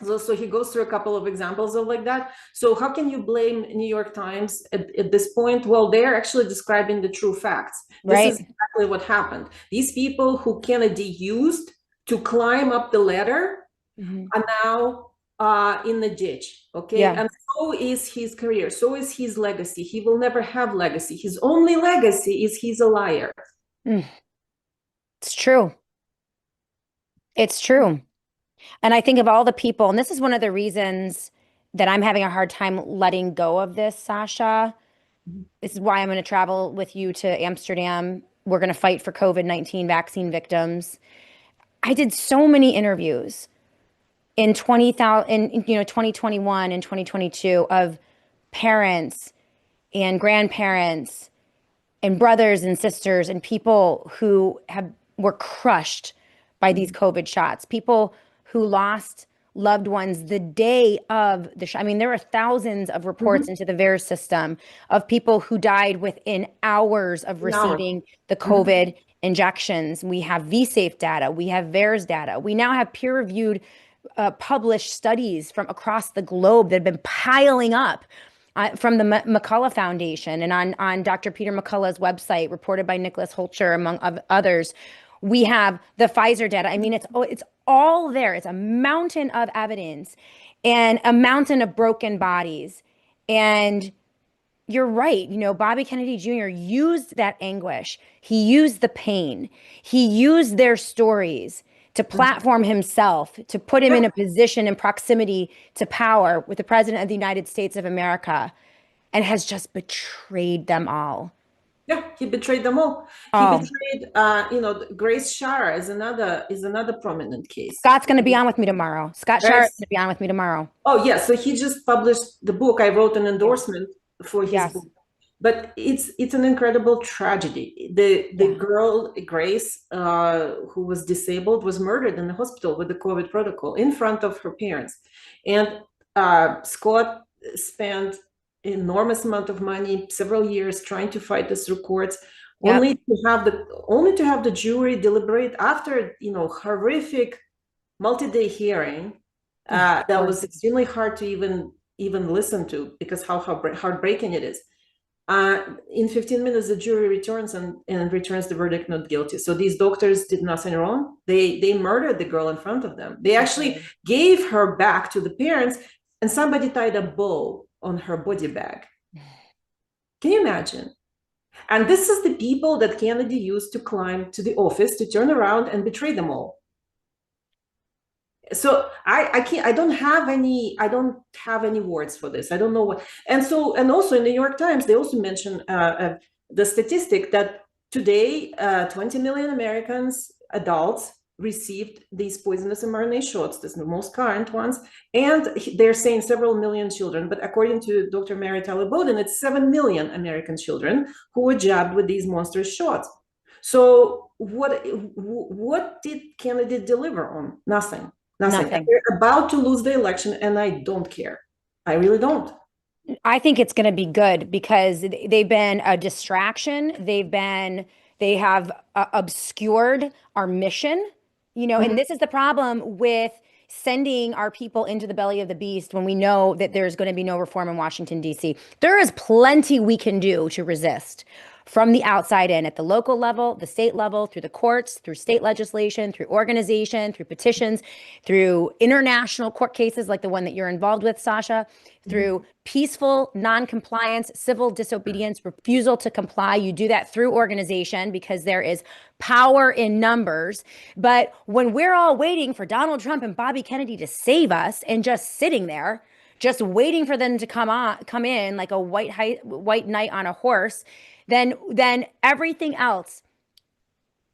B: so he goes through a couple of examples of like that. So how can you blame New York Times at this point? Well, they're actually describing the true facts. This is
A: Right.
B: exactly what happened. These people who Kennedy used to climb up the ladder
A: Mhm.
B: are now in the ditch, okay?
A: Yeah.
B: And so is his career, so is his legacy. He will never have legacy. His only legacy is he's a liar.
A: Mm. It's true. It's true. And I think of all the people, and this is one of the reasons that I'm having a hard time letting go of this, Sasha. This is why I'm going to travel with you to Amsterdam. We're going to fight for COVID-19 vaccine victims. I did so many interviews in 20,000 in 2021 and 2022 of parents and grandparents and brothers and sisters and people who were crushed by these COVID shots, people who lost loved ones the day of the I mean, there are thousands of reports into the VAERS system of people who died within hours of receiving the COVID injections. We have VSafe data. We have VAERS data. We now have peer-reviewed published studies from across the globe that have been piling up from the McCullough Foundation and on Dr. Peter McCullough's website, reported by Nicholas Holcher, among others. We have the Pfizer data. I mean, it's all there. It's a mountain of evidence and a mountain of broken bodies. And you're right. You know, Bobby Kennedy Jr. used that anguish. He used the pain. He used their stories to platform himself, to put him in a position and proximity to power with the president of the United States of America, and has just betrayed them all.
B: Yeah, he betrayed them all. He betrayed, you know, Grace Shara is another prominent case.
A: Scott's going to be on with me tomorrow. Scott Shara is going to be on with me tomorrow.
B: Oh yeah, so he just published the book. I wrote an endorsement for his book. But it's an incredible tragedy. The girl, Grace, who was disabled, was murdered in the hospital with the COVID protocol in front of her parents. And Scott spent enormous amount of money, several years, trying to fight this through courts, only to have the jury deliberate after, you know, horrific multi-day hearing that was extremely hard to even listen to, because how heartbreaking it is. In 15 minutes, the jury returns and returns the verdict not guilty. So these doctors did nothing wrong. They murdered the girl in front of them. They actually gave her back to the parents, and somebody tied a bow on her body bag. Can you imagine? And this is the people that Kennedy used to climb to the office, to turn around and betray them all. So I don't have any words for this. I don't know what. And also in the New York Times, they also mention the statistic that today 20 million Americans, adults, received these poisonous mRNA shots. These are the most current ones, and they're saying several million children. But according to Dr. Mary Taller-Bowden, it's 7 million American children who were jabbed with these monstrous shots. So what did Kennedy deliver on? Nothing. They're about to lose the election, and I don't care. I really don't.
A: I think it's going to be good, because they've been a distraction. They have obscured our mission, you know, and this is the problem with sending our people into the belly of the beast when we know that there's going to be no reform in Washington, D.C. There is plenty we can do to resist from the outside in, at the local level, the state level, through the courts, through state legislation, through organization, through petitions, through international court cases like the one that you're involved with, Sasha, through peaceful non-compliance, civil disobedience, refusal to comply. You do that through organization, because there is power in numbers. But when we're all waiting for Donald Trump and Bobby Kennedy to save us, and just sitting there, just waiting for them to come in like a white knight on a horse, then everything else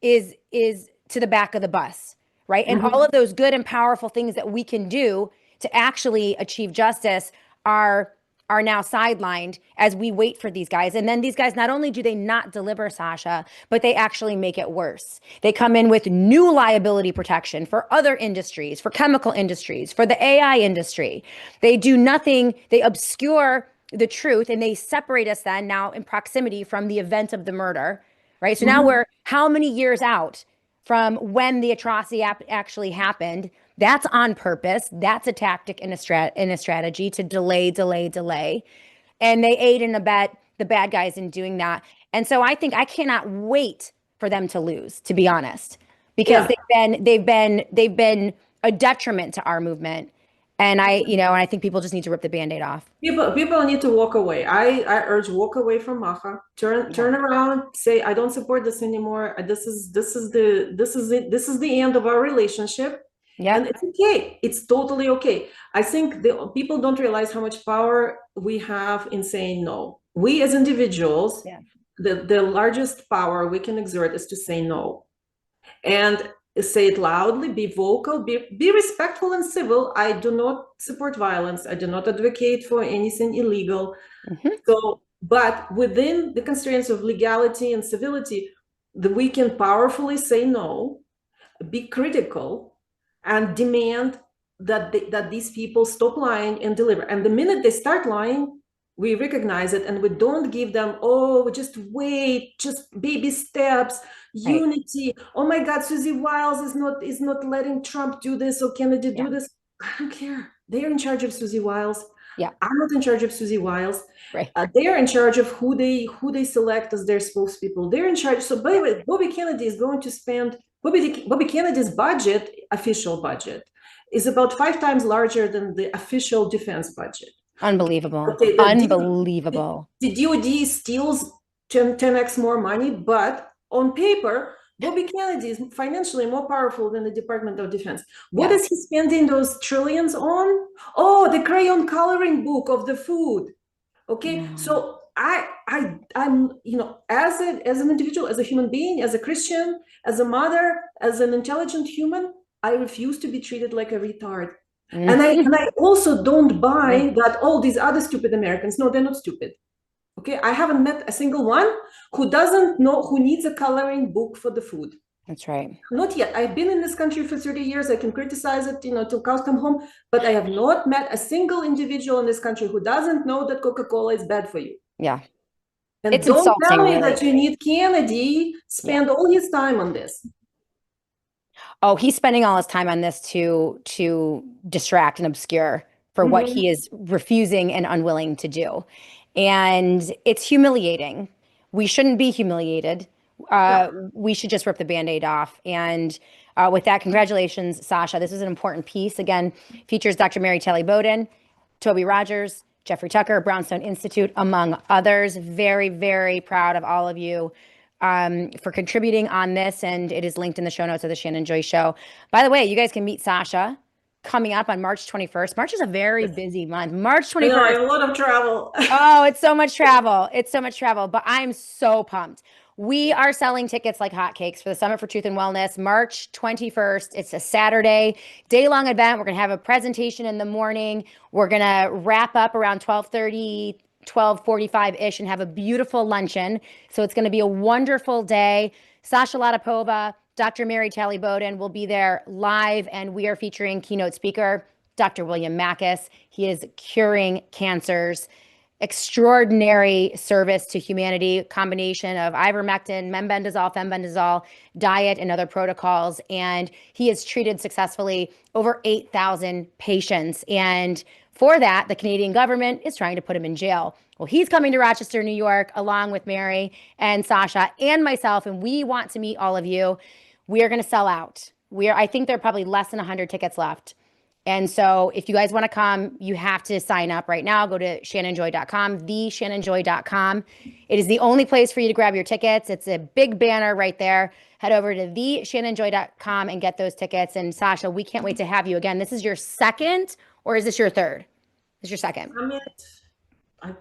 A: is to the back of the bus, right? And all of those good and powerful things that we can do to actually achieve justice are now sidelined as we wait for these guys. And then these guys, not only do they not deliver, Sasha, but they actually make it worse. They come in with new liability protection for other industries, for chemical industries, for the AI industry. They do nothing. They obscure the truth, and they separate us then now in proximity from the event of the murder, right? So now we're how many years out from when the atrocity actually happened? That's on purpose. That's a tactic and a strategy to delay. And they aid and abet the bad guys in doing that. And so I think I cannot wait for them to lose, to be honest, because they've been a detriment to our movement. And I think people just need to rip the Band-Aid off.
B: People need to walk away. I urge, walk away from MAHA. Turn around. Say, I don't support this anymore. This is the end of our relationship. Yeah, and it's okay. It's totally okay. I think people don't realize how much power we have in saying no. We as individuals, the largest power we can exert is to say no, and say it loudly, be vocal, be respectful and civil. I do not support violence. I do not advocate for anything illegal. So, but within the constraints of legality and civility, we can powerfully say no, be critical, and demand that these people stop lying and deliver. And the minute they start lying, we recognize it, and we don't give them, oh, just wait, just baby steps, unity. Oh my God, Susie Wiles is not letting Trump do this, or Kennedy do this. I don't care. They're in charge of Susie Wiles.
A: Yeah,
B: I'm not in charge of Susie Wiles.
A: right.
B: They're in charge of who they select as their spokespeople. They're in charge. So by the way, Bobby Kennedy is going to spend Bobby Kennedy's budget, official budget, is about 5 times larger than the official defense budget.
A: Unbelievable.
B: Okay,
A: Unbelievable.
B: The DoD steals 10x more money, but on paper, Bobby Kennedy is financially more powerful than the Department of Defense. What is he spending those trillions on? Oh, the crayon coloring book of the food. Okay, so I'm, you know, as an individual, as a human being, as a Christian, as a mother, as an intelligent human, I refuse to be treated like a retard. And I also don't buy that all these other stupid Americans, no, they're not stupid. Okay, I haven't met a single one who doesn't know, who needs a coloring book for the food.
A: That's right.
B: Not yet. I've been in this country for 30 years. I can criticize it, you know, till cows come home, but I have not met a single individual in this country who doesn't know that Coca-Cola is bad for you.
A: Yeah.
B: And
A: it's
B: don't
A: insulting,
B: tell me
A: really.
B: that you need Kennedy spend all his time on this.
A: Oh, he's spending all his time on this to distract and obscure for what he is refusing and unwilling to do. And it's humiliating. We shouldn't be humiliated. We should just rip the Band-Aid off. And with that, congratulations, Sasha. This is an important piece. Again, features Dr. Mary Telly Bowden, Toby Rogers, Jeffrey Tucker, Brownstone Institute, among others. Very, very proud of all of you for contributing on this. And it is linked in the show notes of the Shannon Joy Show. By the way, you guys can meet Sasha coming up on March 21st. March is a very busy month. March 21st.
B: I have a lot of travel.
A: Oh, it's so much travel. It's so much travel, but I'm so pumped. We are selling tickets like hotcakes for the Summit for Truth and Wellness, March 21st. It's a Saturday, day-long event. We're going to have a presentation in the morning. We're going to wrap up around 12:30, 12:45-ish and have a beautiful luncheon. So it's going to be a wonderful day. Sasha Latypova, Dr. Mary Telly Bowden will be there live, and we are featuring keynote speaker, Dr. William Makis. He is curing cancers. Extraordinary service to humanity, combination of ivermectin, membendazole, fembendazole, diet, and other protocols. And he has treated successfully over 8,000 patients. And for that, the Canadian government is trying to put him in jail. Well, he's coming to Rochester, New York, along with Mary and Sasha and myself, and we want to meet all of you. We are going to sell out. I think there are probably less than 100 tickets left. And so if you guys want to come, you have to sign up right now. Go to shannonjoy.com, theshannonjoy.com. It is the only place for you to grab your tickets. It's a big banner right there. Head over to theshannonjoy.com and get those tickets. And Sasha, we can't wait to have you again. This is your second, or is this your third? This is your second.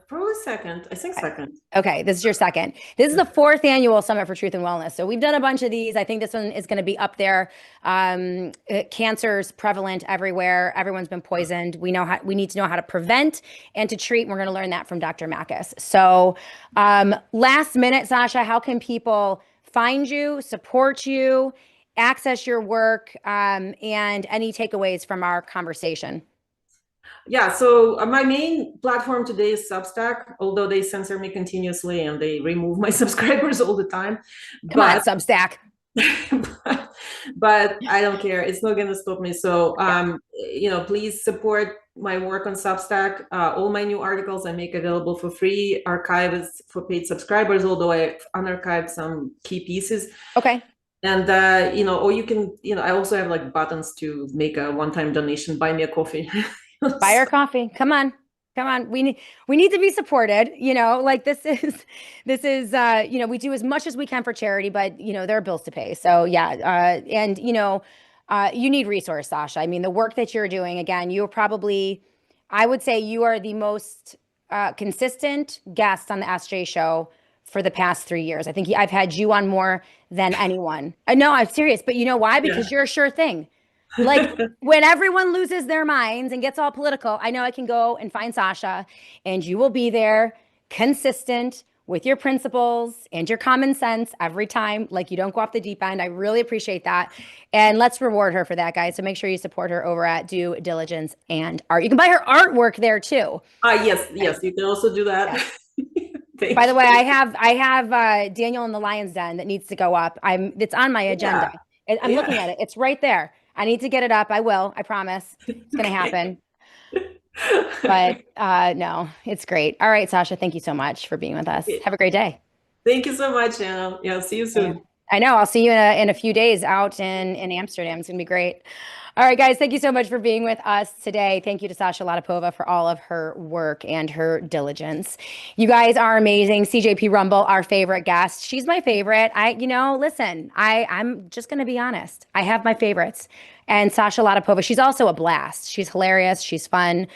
B: Probably second. I think second.
A: Okay, this is your second. This is the 4th annual Summit for Truth and Wellness. So we've done a bunch of these. I think this one is going to be up there. Cancer's prevalent everywhere. Everyone's been poisoned. We need to know how to prevent and to treat. And we're going to learn that from Dr. Makis. So last minute, Sasha, how can people find you, support you, access your work, and any takeaways from our conversation?
B: Yeah, so my main platform today is Substack, although they censor me continuously and they remove my subscribers all the time.
A: Come on, Substack.
B: but I don't care. It's not going to stop me. So, you know, please support my work on Substack. All my new articles I make available for free. Archive is for paid subscribers, although I've unarchived some key pieces.
A: Okay.
B: And, you know, or you can, you know, I also have like buttons to make a one-time donation, buy me a coffee.
A: Buy our coffee. Come on. We need to be supported, you know, like this is, you know, we do as much as we can for charity, but you know, there are bills to pay. So yeah. And you know, you need resource, Sasha. I mean, the work that you're doing, again, you're probably, I would say you are the most consistent guest on the SJ show for the past 3 years. I think I've had you on more than anyone. No, I'm serious, but you know why? Because you're a sure thing. Like when everyone loses their minds and gets all political, I know I can go and find Sasha and you will be there, consistent with your principles and your common sense every time. Like, you don't go off the deep end. I really appreciate that. And let's reward her for that, guys. So make sure you support her over at Due Diligence and Art. You can buy her artwork there too.
B: Yes, you can also do that.
A: Yes.
B: Thank
A: By the
B: you.
A: way, I have Daniel in the Lion's Den that needs to go up. It's on my agenda. I'm looking at it. It's right there. I need to get it up. I will. I promise. It's going to happen. But no, it's great. All right, Sasha, thank you so much for being with us. Have a great day.
B: Thank you so much, Shannon. Yeah, see you soon.
A: I know. I'll see you in a few days out in Amsterdam. It's going to be great. All right, guys, thank you so much for being with us today. Thank you to Sasha Latypova for all of her work and her diligence. You guys are amazing. CJP Rumble, our favorite guest. She's my favorite. Listen, I'm just going to be honest. I have my favorites. And Sasha Latypova, she's also a blast. She's hilarious. She's fun.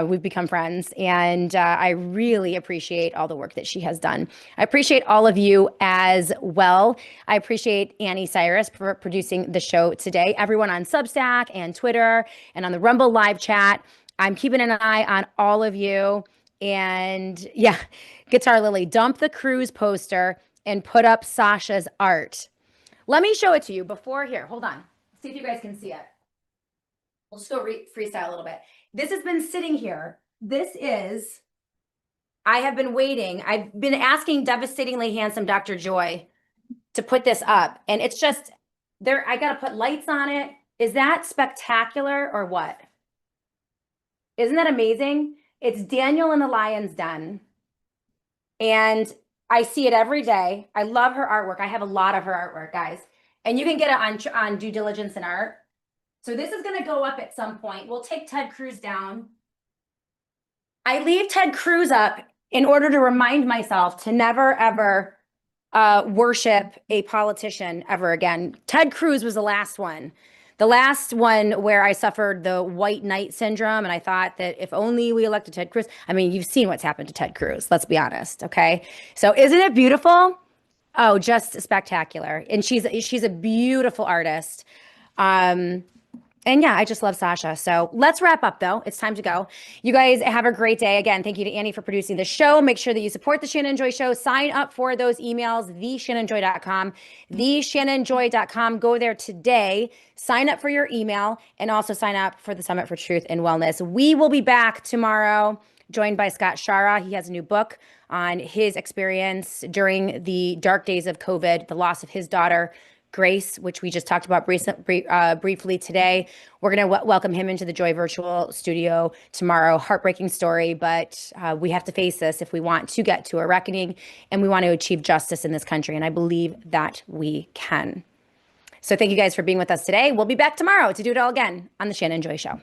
A: We've become friends, and I really appreciate all the work that she has done. I appreciate all of you as well. I appreciate Annie Cyrus for producing the show today. Everyone on Substack and Twitter and on the Rumble live chat. I'm keeping an eye on all of you. And yeah, Guitar Lily, dump the cruise poster and put up Sasha's art. Let me show it to you before here. Hold on. See if you guys can see it. We'll just go freestyle a little bit. This has been sitting here. I have been waiting. I've been asking Devastatingly Handsome Dr. Joy to put this up. And it's just there. I got to put lights on it. Is that spectacular or what? Isn't that amazing? It's Daniel in the Lion's Den. And I see it every day. I love her artwork. I have a lot of her artwork, guys. And you can get it on Due Diligence and Art. So this is going to go up at some point. We'll take Ted Cruz down. I leave Ted Cruz up in order to remind myself to never, ever worship a politician ever again. Ted Cruz was the last one. The last one where I suffered the white knight syndrome. And I thought that if only we elected Ted Cruz. I mean, you've seen what's happened to Ted Cruz. Let's be honest. Okay. So isn't it beautiful? Oh, just spectacular. And she's a beautiful artist. And yeah, I just love Sasha. So let's wrap up, though. It's time to go. You guys have a great day. Again, thank you to Annie for producing the show. Make sure that you support the Shannon Joy Show. Sign up for those emails, theshannonjoy.com, theshannonjoy.com. Go there today. Sign up for your email and also sign up for the Summit for Truth and Wellness. We will be back tomorrow, joined by Scott Shara. He has a new book on his experience during the dark days of COVID, the loss of his daughter, Grace, which we just talked about briefly today. We're going to welcome him into the Joy Virtual Studio tomorrow. Heartbreaking story, but we have to face this if we want to get to a reckoning and we want to achieve justice in this country. And I believe that we can. So thank you guys for being with us today. We'll be back tomorrow to do it all again on the Shannon Joy Show.